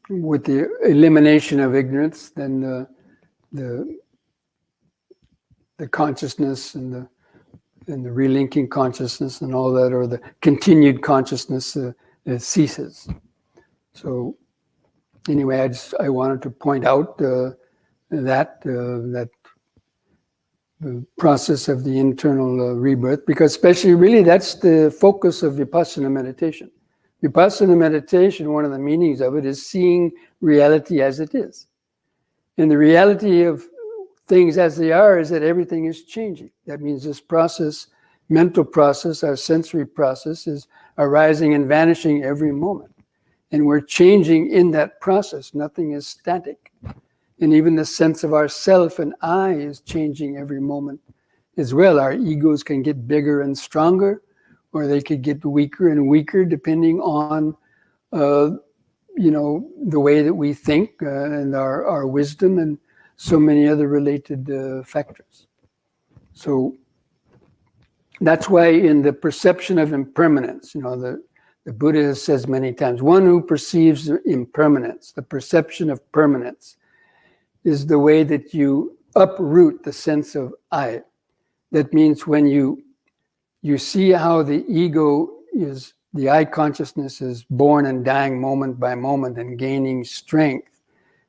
with the elimination of ignorance, then the consciousness and the relinking consciousness and all that, or the continued consciousness ceases. So anyway, I wanted to point out that the process of the internal rebirth, because especially really that's the focus of Vipassana meditation. Vipassana meditation, one of the meanings of it is seeing reality as it is. And the reality of things as they are is that everything is changing. That means this process, mental process, our sensory process, is arising and vanishing every moment. And we're changing in that process. Nothing is static. And even the sense of ourself and I is changing every moment as well. Our egos can get bigger and stronger, or they could get weaker and weaker depending on, the way that we think and our wisdom and so many other related factors. So that's why in the perception of impermanence, the Buddha says many times, one who perceives impermanence, the perception of permanence, is the way that you uproot the sense of I. That means when you see how the ego is, the I consciousness is born and dying moment by moment and gaining strength,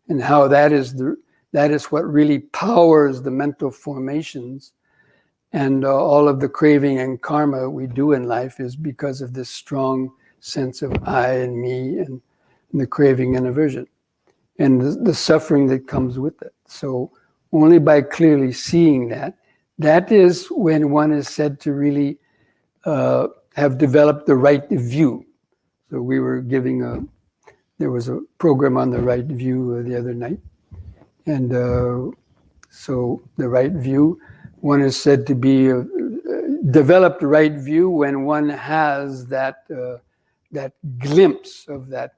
and how that is that is what really powers the mental formations. And all of the craving and karma we do in life is because of this strong sense of I and me, and the craving and aversion, and the suffering that comes with it. So only by clearly seeing that is when one is said to really have developed the right view. So we were there was a program on the right view the other night. And so the right view, one is said to be developed right view when one has that glimpse of that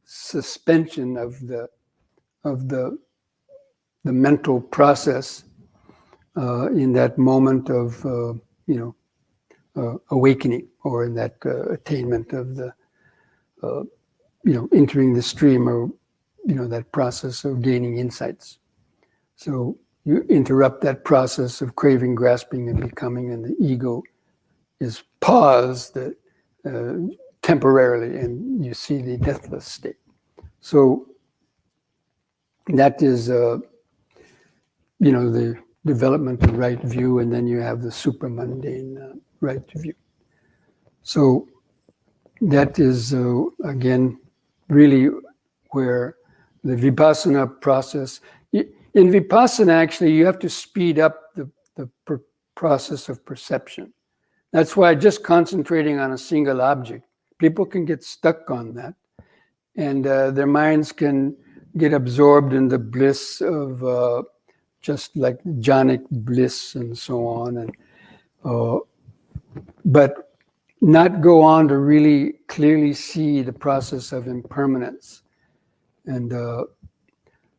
suspension of the mental process in that moment of awakening, or in that attainment of the entering the stream, or that process of gaining insights. So you interrupt that process of craving, grasping, and becoming, and the ego is paused temporarily, and you see the deathless state. So that is the development of right view, and then you have the supramundane right view. So that is again really where the vipassana process. In vipassana, actually, you have to speed up the process of perception. That's why just concentrating on a single object, people can get stuck on that, and their minds can get absorbed in the bliss of just like jhanic bliss and so on, and but not go on to really clearly see the process of impermanence. And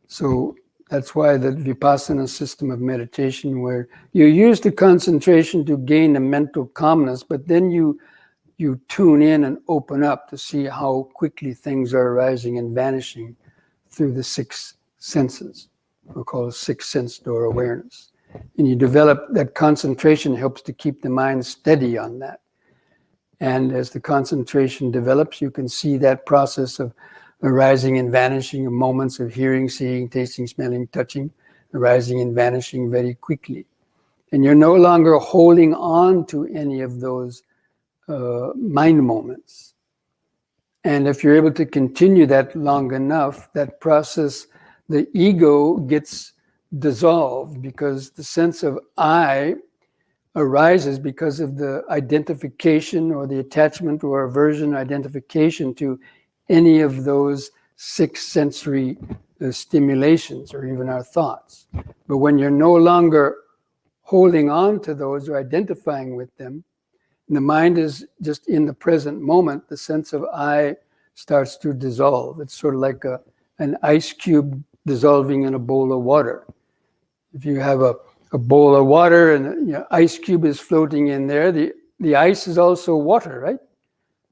so that's why the vipassana system of meditation, where you use the concentration to gain a mental calmness, but then you tune in and open up to see how quickly things are arising and vanishing through the six senses. We call it sixth sense door awareness. And you develop that concentration, helps to keep the mind steady on that. And as the concentration develops, you can see that process of arising and vanishing of moments of hearing, seeing, tasting, smelling, touching, arising and vanishing very quickly. And you're no longer holding on to any of those mind moments. And if you're able to continue that long enough, that process, the ego gets dissolved, because the sense of I arises because of the identification or the attachment or aversion identification to any of those six sensory stimulations, or even our thoughts. But when you're no longer holding on to those or identifying with them, and the mind is just in the present moment, the sense of I starts to dissolve. It's sort of like an ice cube dissolving in a bowl of water. If you have a bowl of water and ice cube is floating in there, the ice is also water, right?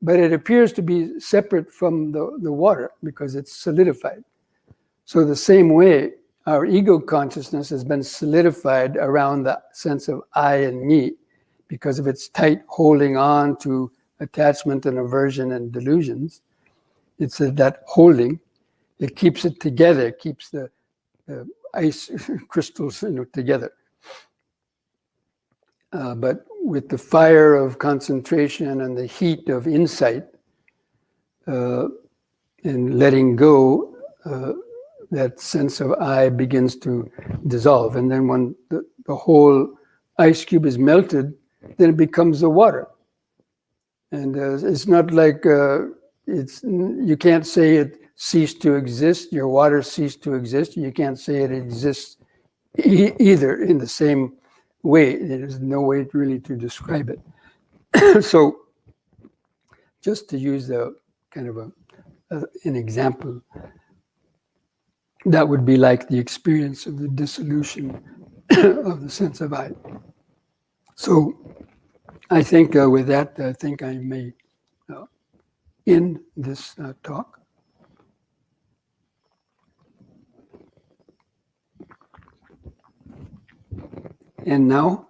But it appears to be separate from the water because it's solidified. So the same way, our ego consciousness has been solidified around the sense of I and me because of its tight holding on to attachment and aversion and delusions. It's that holding, it keeps it together, it keeps the ice crystals together. But with the fire of concentration and the heat of insight and letting go, that sense of I begins to dissolve. And then when the whole ice cube is melted, then it becomes the water. And it's not like you can't say it ceased to exist, your water ceased to exist. You can't say it exists either in the same way. There's no way really to describe it. So just to use a kind of an example, that would be like the experience of the dissolution of the sense of I. So I think with that, I think I may end this talk. And now,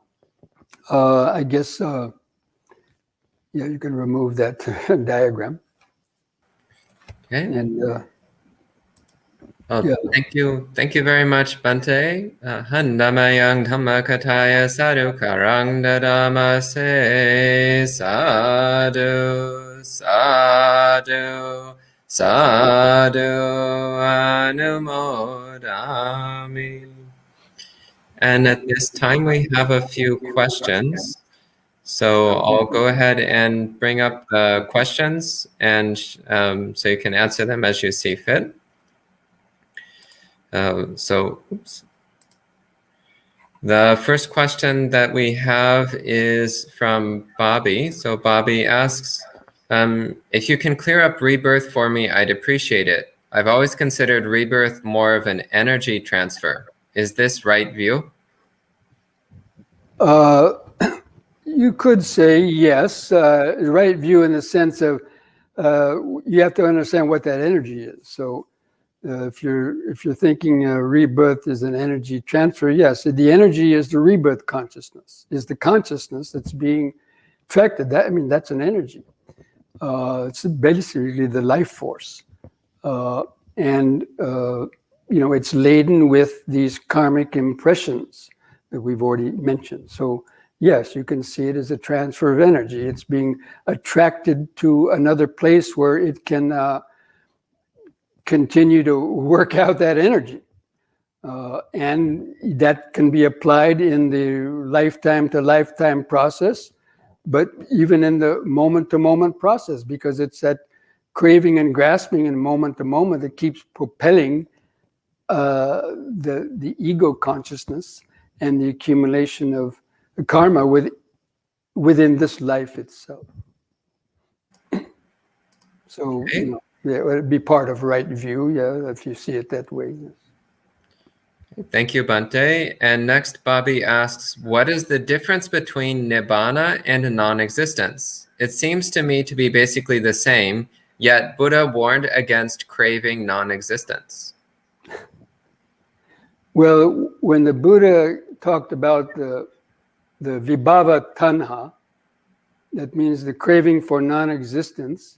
I guess, you can remove that diagram. Okay. And Oh, Yeah. thank you very much, Bhante. Handamayang dhammakataya sadhukarang dadamase sadhu sadhu sadhu anumodami. And at this time, we have a few questions. So I'll go ahead and bring up the questions, and so you can answer them as you see fit. Oops. The first question that we have is from Bobby. So Bobby asks, if you can clear up rebirth for me, I'd appreciate it. I've always considered rebirth more of an energy transfer. Is this right view? You could say yes, right view in the sense of you have to understand what that energy is. So if you're thinking rebirth is an energy transfer, yes, the energy is the rebirth consciousness, is the consciousness that's being attracted. That's an energy. It's basically the life force, and it's laden with these karmic impressions that we've already mentioned. So yes, you can see it as a transfer of energy. It's being attracted to another place where it can continue to work out that energy. And that can be applied in the lifetime to lifetime process, but even in the moment to moment process, because it's that craving and grasping in moment to moment that keeps propelling the ego consciousness and the accumulation of karma within this life itself. So, Okay. it would be part of right view, if you see it that way. Yes. Thank you, Bhante. And next, Bobby asks, what is the difference between nibbana and non-existence? It seems to me to be basically the same, yet Buddha warned against craving non-existence. Well, when the Buddha talked about the vibhava tanha, that means the craving for non-existence,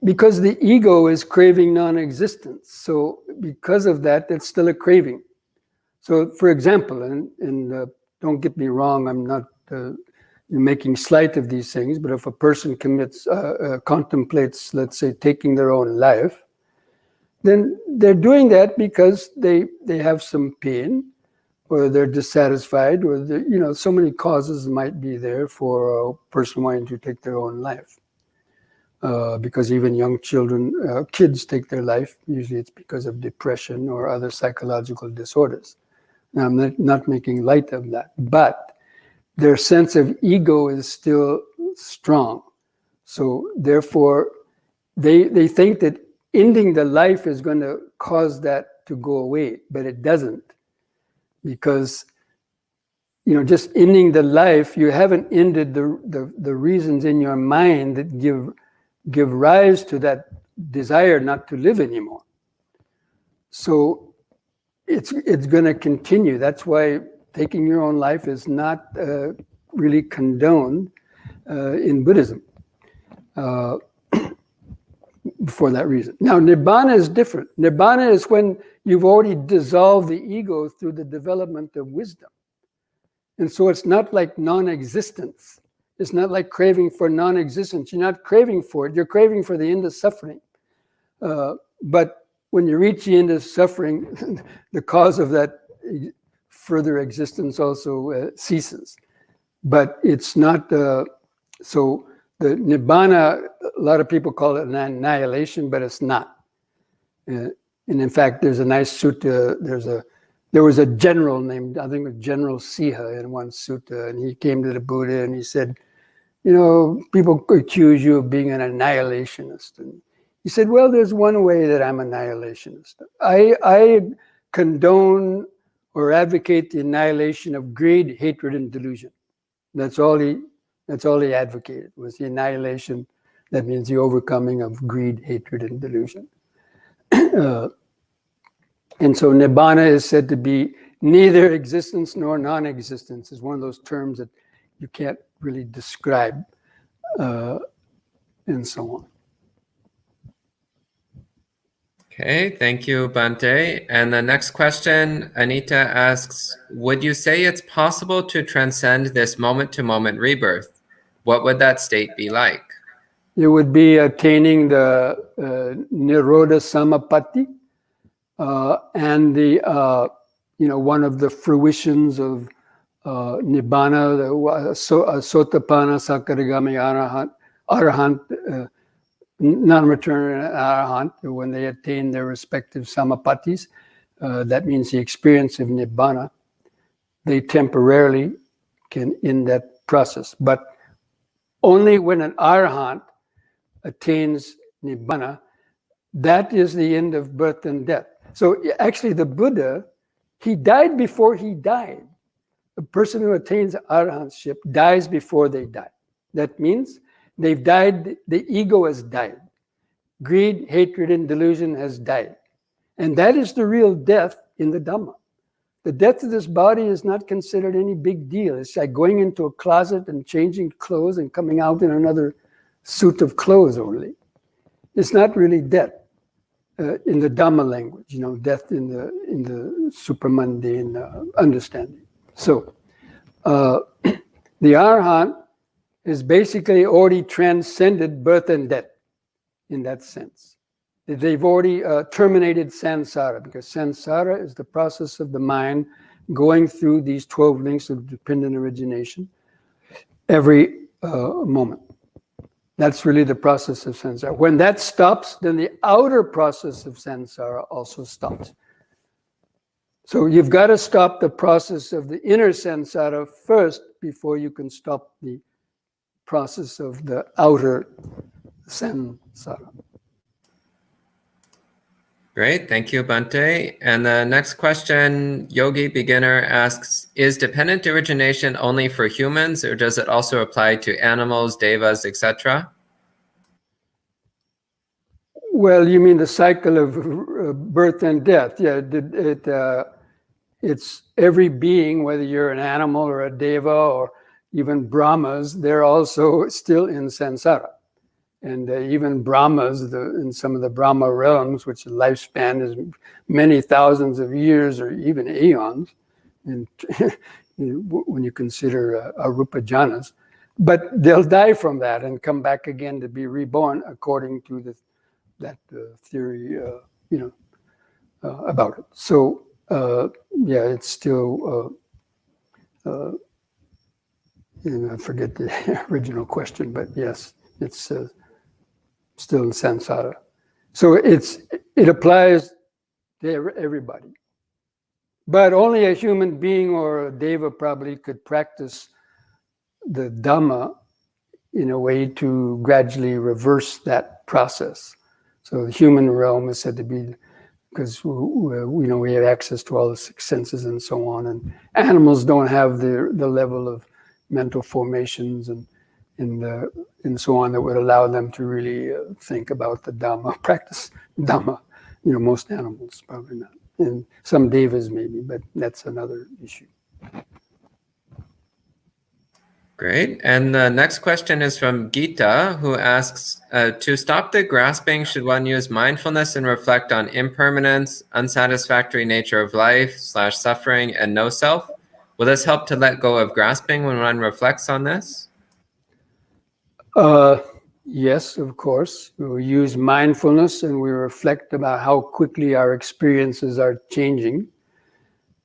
because the ego is craving non-existence. So because of that, that's still a craving. So for example, and don't get me wrong, I'm not making slight of these things, but if a person contemplates, let's say, taking their own life, then they're doing that because they have some pain, or they're dissatisfied, or so many causes might be there for a person wanting to take their own life. Because even young children, kids take their life. Usually it's because of depression or other psychological disorders. Now, I'm not making light of that, but their sense of ego is still strong. So therefore, they think that ending the life is going to cause that to go away, but it doesn't. Because just ending the life, you haven't ended the reasons in your mind that give rise to that desire not to live anymore. So it's going to continue. That's why taking your own life is not really condoned in Buddhism for that reason. Now, nibbana is different. Nibbana is when you've already dissolved the ego through the development of wisdom. And so it's not like non-existence. It's not like craving for non-existence. You're not craving for it. You're craving for the end of suffering. But when you reach the end of suffering, the cause of that further existence also ceases. But it's not, so the nibbana, a lot of people call it an annihilation, but it's not. And in fact, there's a nice sutta, there was a general named, I think it was General Siha in one sutta, and he came to the Buddha and he said, people accuse you of being an annihilationist. And he said, well, there's one way that I'm an annihilationist. I condone or advocate the annihilation of greed, hatred, and delusion. That's all he advocated, was the annihilation. That means the overcoming of greed, hatred, and delusion. And so nibbana is said to be neither existence nor non-existence. Is one of those terms that you can't really describe, and so on. Okay, thank you, Bhante. And the next question, Anita asks, would you say it's possible to transcend this moment-to-moment rebirth? What would that state be like? It would be attaining the Nirodha Samapatti and the one of the fruitions of Nibbana, the Sotapanna, Sakaragami, Arahant, non-returning Arahant, when they attain their respective Samapattis. That means the experience of Nibbana. They temporarily can end that process, but only when an Arahant attains Nibbana, that is the end of birth and death. So actually the Buddha, he died before he died. The person who attains Arahantship dies before they die. That means they've died, the ego has died. Greed, hatred, and delusion has died. And that is the real death in the Dhamma. The death of this body is not considered any big deal. It's like going into a closet and changing clothes and coming out in another suit of clothes only. It's not really death in the Dhamma language, death in the supramundane understanding. So the Arahant is basically already transcended birth and death in that sense. They've already terminated samsara, because samsara is the process of the mind going through these 12 links of dependent origination every moment. That's really the process of samsara. When that stops, then the outer process of samsara also stops. So you've got to stop the process of the inner samsara first before you can stop the process of the outer samsara. Great, thank you, Bhante. And the next question, Yogi Beginner asks, is dependent origination only for humans, or does it also apply to animals, devas, etc.? Well, you mean the cycle of birth and death. Yeah, it's every being, whether you're an animal or a deva or even Brahmas, they're also still in samsara. And even Brahmas, in some of the Brahma realms, which the lifespan is many thousands of years or even aeons, and when you consider arupa jhanas, but they'll die from that and come back again to be reborn according to that theory, about it. So yeah, it's still. I forget the original question, but yes, it's. Still in samsara. So it applies to everybody. But only a human being or a deva probably could practice the Dhamma in a way to gradually reverse that process. So the human realm is said to be, because we have access to all the six senses and so on, and animals don't have the level of mental formations and so on that would allow them to really think about the Dhamma, practice Dhamma. Most animals probably not, and some devas maybe, but that's another issue. Great. And the next question is from Gita, who asks, to stop the grasping, should one use mindfulness and reflect on impermanence, unsatisfactory nature of life / suffering, and no self? Will this help to let go of grasping when one reflects on this? Yes, of course. We use mindfulness and we reflect about how quickly our experiences are changing.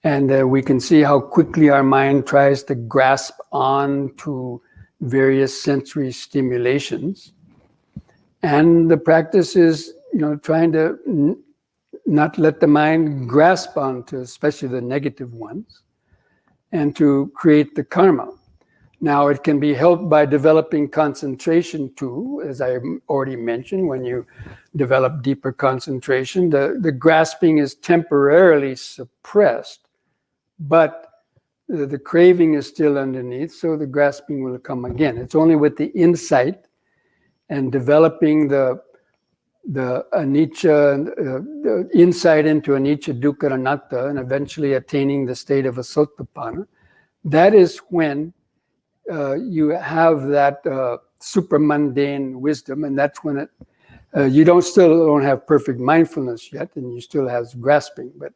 And we can see how quickly our mind tries to grasp on to various sensory stimulations. And the practice is, trying to not let the mind grasp onto, especially the negative ones, and to create the karma. Now, it can be helped by developing concentration too, as I already mentioned. When you develop deeper concentration, the grasping is temporarily suppressed, but the craving is still underneath, so the grasping will come again. It's only with the insight and developing the anicca, the insight into anicca, dukkha, anatta, and eventually attaining the state of a sotapanna. That is when you have that supramundane wisdom, and that's when it You still don't have perfect mindfulness yet, and you still have grasping, but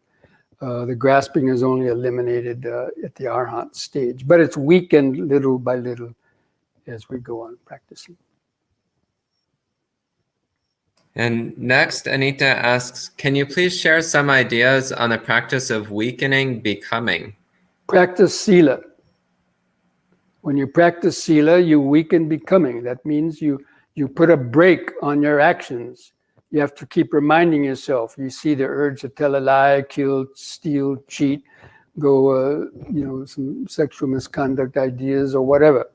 the grasping is only eliminated at the arhat stage. But it's weakened little by little as we go on practicing. And next, Anita asks, can you please share some ideas on the practice of weakening becoming? Practice sila. When you practice sila, you weaken becoming. That means you put a brake on your actions. You have to keep reminding yourself. You see the urge to tell a lie, kill, steal, cheat, go, some sexual misconduct ideas or whatever.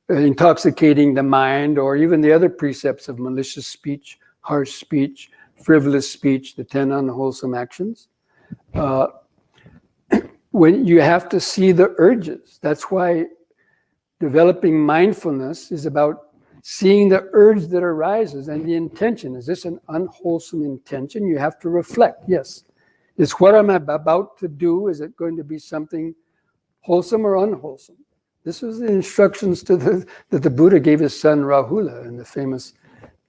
Intoxicating the mind, or even the other precepts of malicious speech, harsh speech, frivolous speech, the 10 unwholesome actions. When you have to see the urges. That's why developing mindfulness is about seeing the urge that arises and the intention. Is this an unwholesome intention? You have to reflect. Yes. Is what I'm about to do, is it going to be something wholesome or unwholesome? This was the instructions that the Buddha gave his son Rāhula in the famous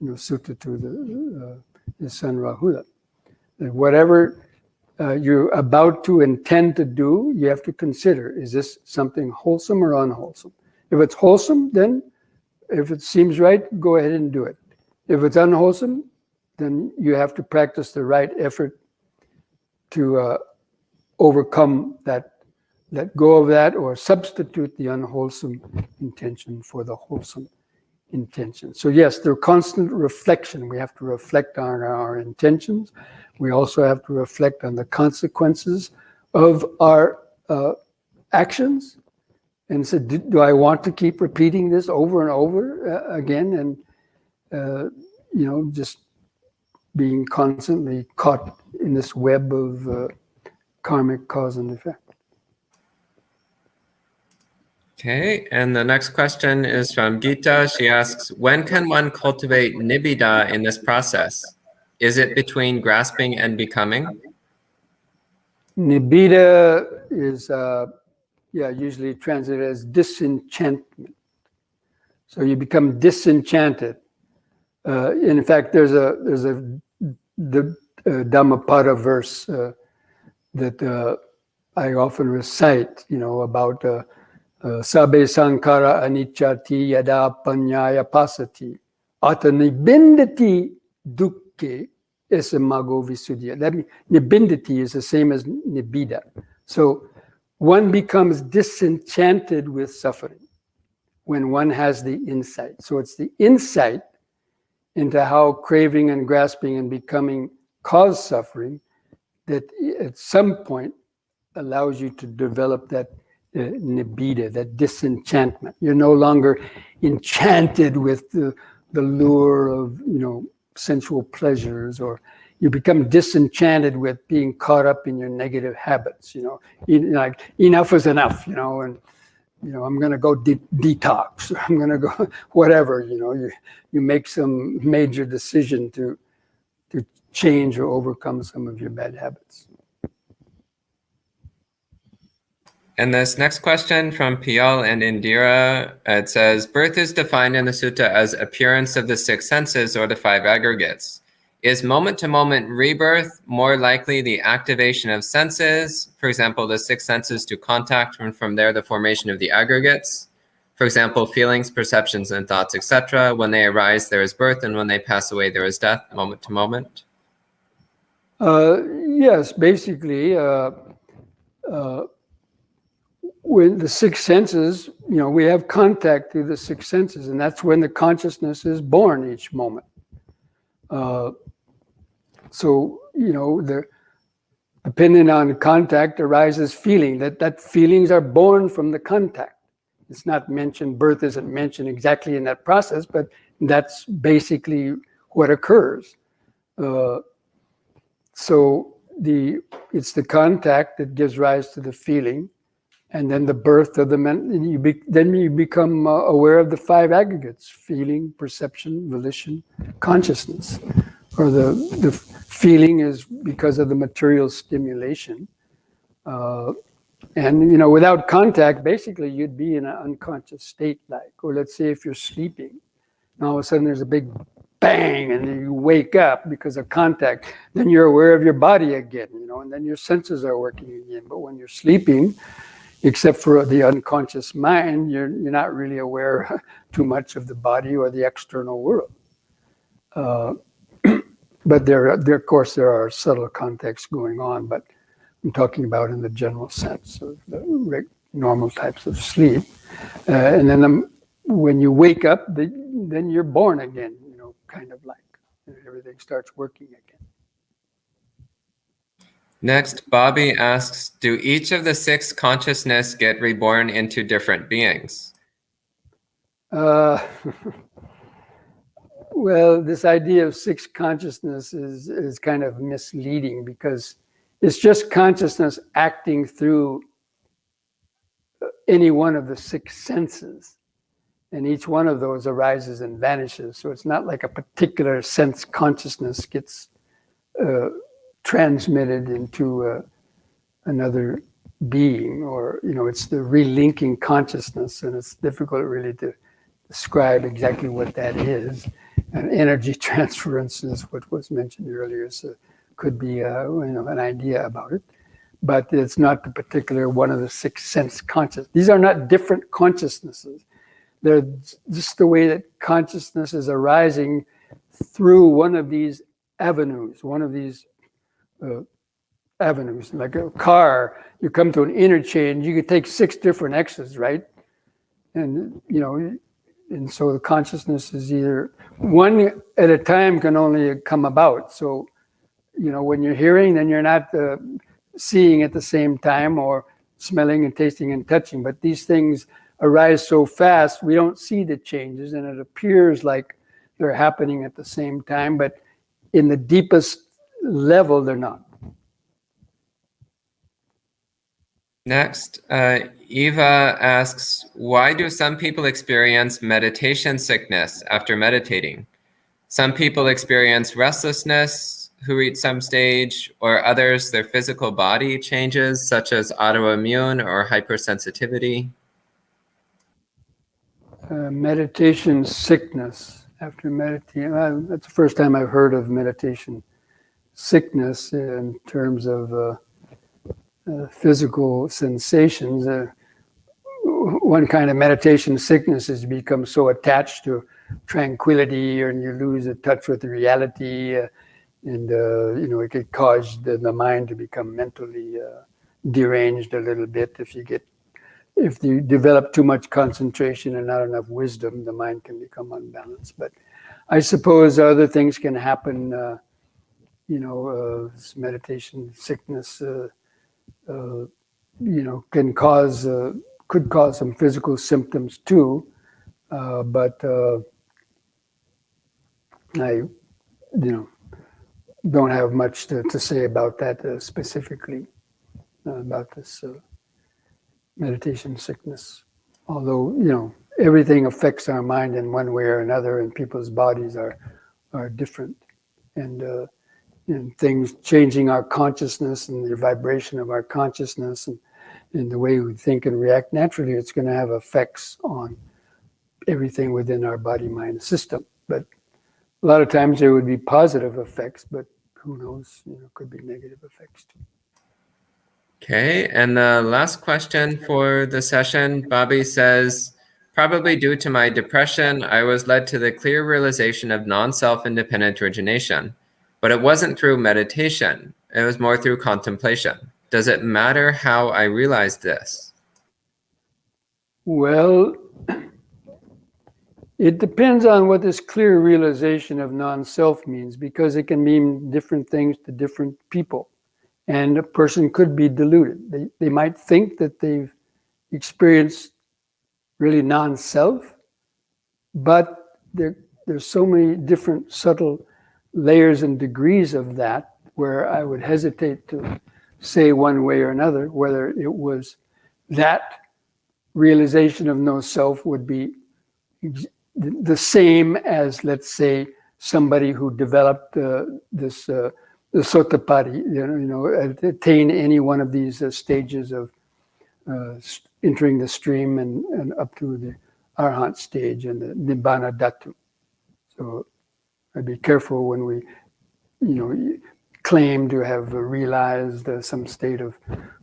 sutta to his son Rāhula. That whatever you're about to intend to do, you have to consider, is this something wholesome or unwholesome? If it's wholesome, then if it seems right, go ahead and do it. If it's unwholesome, then you have to practice the right effort to overcome that, let go of that, or substitute the unwholesome intention for the wholesome intention. So yes, they're constant reflection. We have to reflect on our intentions. We also have to reflect on the consequences of our actions. And so do I want to keep repeating this over and over again? And, just being constantly caught in this web of karmic cause and effect. Okay, and the next question is from Gita. She asks, when can one cultivate nibbida in this process? Is it between grasping and becoming? Nibbida is usually translated as disenchantment. So you become disenchanted. In fact, there's the Dhammapada verse that I often recite, about Sabbe Sankara Anicchati Yada Panyaya Pasati Ata Nibindati Dukke Esamago Visuddhya. That means Nibindati is the same as Nibbida. So one becomes disenchanted with suffering when one has the insight. So it's the insight into how craving and grasping and becoming cause suffering that at some point allows you to develop that nibbida, that disenchantment. You're no longer enchanted with the lure of sensual pleasures, or you become disenchanted with being caught up in your negative habits. Like enough is enough. And I'm going to go detox. Or I'm going to go whatever. You make some major decision to change or overcome some of your bad habits. And this next question from Piyal and Indira, it says, birth is defined in the sutta as appearance of the six senses or the five aggregates. Is moment-to-moment rebirth more likely the activation of senses, for example, the six senses to contact, and from there the formation of the aggregates? For example, feelings, perceptions, and thoughts, etc. When they arise, there is birth, and when they pass away, there is death, moment to moment? Yes, basically, with the six senses, we have contact through the six senses, and that's when the consciousness is born each moment. So, depending on contact arises feeling, that feelings are born from the contact. It's not mentioned, birth isn't mentioned exactly in that process, but that's basically what occurs. So it's the contact that gives rise to the feeling, and then the birth of then you become aware of the five aggregates: feeling, perception, volition, consciousness. Or the feeling is because of the material stimulation. And without contact, basically you'd be in an unconscious state, or let's say if you're sleeping, and all of a sudden there's a big bang, and then you wake up because of contact. Then you're aware of your body again, and then your senses are working again. But when you're sleeping, except for the unconscious mind, you're not really aware too much of the body or the external world. But there, of course, there are subtle contexts going on, but I'm talking about in the general sense of the normal types of sleep. And then when you wake up, then you're born again, kind of like everything starts working again. Next, Bobby asks, do each of the 6 consciousness get reborn into different beings? Well, this idea of 6 consciousness is kind of misleading, because it's just consciousness acting through any one of the 6 senses. And each one of those arises and vanishes. So it's not like a particular sense consciousness gets transmitted into another being, or, it's the relinking consciousness, and it's difficult really to describe exactly what that is. And energy transference is what was mentioned earlier, so could be an idea about it, but it's not the particular one of the 6 sense conscious. These are not different consciousnesses. They're just the way that consciousness is arising through one of these avenues, like a car. You come to an interchange, you could take 6 different exits, right? And, and so the consciousness is either one at a time can only come about. So, when you're hearing, then you're not seeing at the same time, or smelling and tasting and touching. But these things arise so fast, we don't see the changes, and it appears like they're happening at the same time, but in the deepest level, they're not. Next, Eva asks, why do some people experience meditation sickness after meditating? Some people experience restlessness who reach some stage, or others, their physical body changes, such as autoimmune or hypersensitivity. Meditation sickness after meditating. That's the first time I've heard of meditation sickness in terms of physical sensations. One kind of meditation sickness is you become so attached to tranquility, and you lose the touch with reality, and it could cause the mind to become mentally deranged a little bit. If you develop too much concentration and not enough wisdom, the mind can become unbalanced. But I suppose other things can happen. Meditation sickness, could cause some physical symptoms too. But I, don't have much to say about that specifically, about this meditation sickness. Although, everything affects our mind in one way or another, and people's bodies are different. And things changing our consciousness and the vibration of our consciousness and the way we think and react, naturally it's going to have effects on everything within our body mind system. But a lot of times there would be positive effects, but who knows, could be negative effects too. Okay, and the last question for the session, Bobby says, probably due to my depression, I was led to the clear realization of non-self-independent origination, but it wasn't through meditation. It was more through contemplation. Does it matter how I realized this? Well, it depends on what this clear realization of non-self means, because it can mean different things to different people. And a person could be deluded. They might think that they've experienced really non-self, but there's so many different subtle layers and degrees of that, where I would hesitate to say one way or another whether it was that realization of no self would be the same as, let's say, somebody who developed the Sotapadhi, attain any one of these stages of entering the stream and up to the Arhat stage and the Nibbana Dhatu. So be careful when we, claim to have realized some state of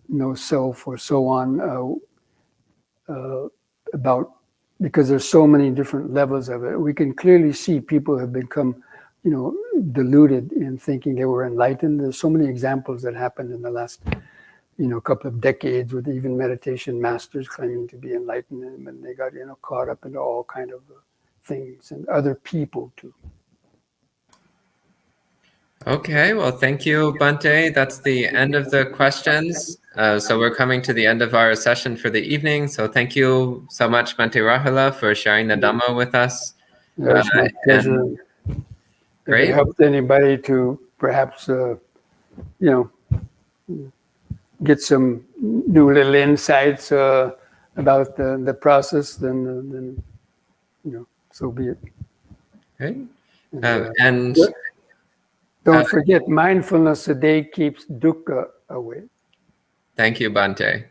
no self or so on, because there's so many different levels of it. We can clearly see people have become, deluded in thinking they were enlightened. There's so many examples that happened in the last, couple of decades with even meditation masters claiming to be enlightened, and they got, caught up into all kind of things and other people too. Okay, well, thank you, Bhante. That's the end of the questions. So we're coming to the end of our session for the evening. So thank you so much, Bhante Rāhula, for sharing the Dhamma with us. It's my pleasure. Great. If it helped anybody to perhaps, get some new little insights about the process, then so be it. Great. And don't forget, mindfulness a day keeps dukkha away. Thank you, Bhante.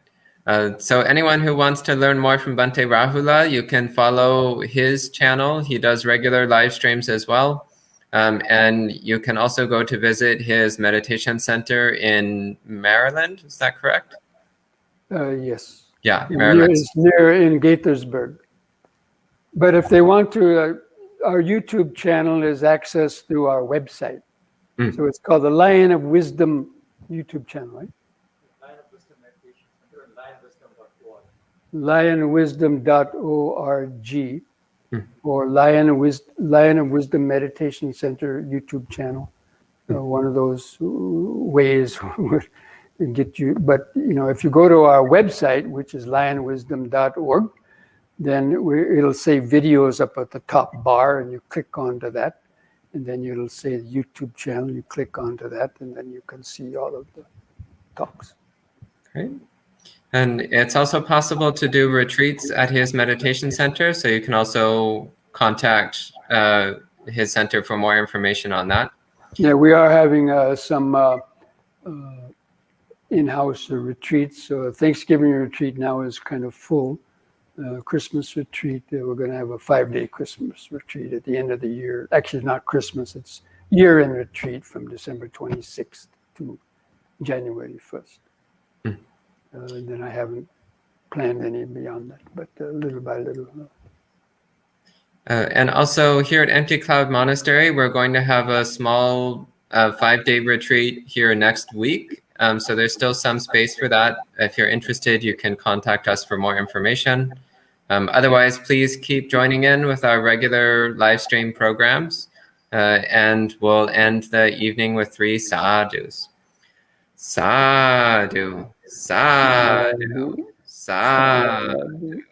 So anyone who wants to learn more from Bhante Rāhula, you can follow his channel. He does regular live streams as well. And you can also go to visit his meditation center in Maryland. Is that correct? Yes. Yeah, Maryland. It's near in Gaithersburg. But if they want to, our YouTube channel is accessed through our website. So it's called the Lion of Wisdom YouTube channel, right? Lion of Wisdom Meditation Center and lionwisdom.org or Lion of Wisdom Meditation Center YouTube channel. One of those ways would get you. But if you go to our website, which is lionwisdom.org, then it'll say videos up at the top bar, and you click onto that. And then it'll say the YouTube channel. You click onto that, and then you can see all of the talks. Great. And it's also possible to do retreats at his meditation center. So you can also contact his center for more information on that. Yeah, we are having some in-house retreats. So Thanksgiving retreat now is kind of full. Christmas retreat, we're going to have a 5-day Christmas retreat at the end of the year. Actually, not Christmas, it's year-end retreat from December 26th to January 1st. Then I haven't planned any beyond that, but little by little. And also here at Empty Cloud Monastery, we're going to have a small 5-day retreat here next week. So there's still some space for that. If you're interested, you can contact us for more information. Otherwise, please keep joining in with our regular live stream programs. And we'll end the evening with 3 sadhus. Sadhu, sadhu, sadhu.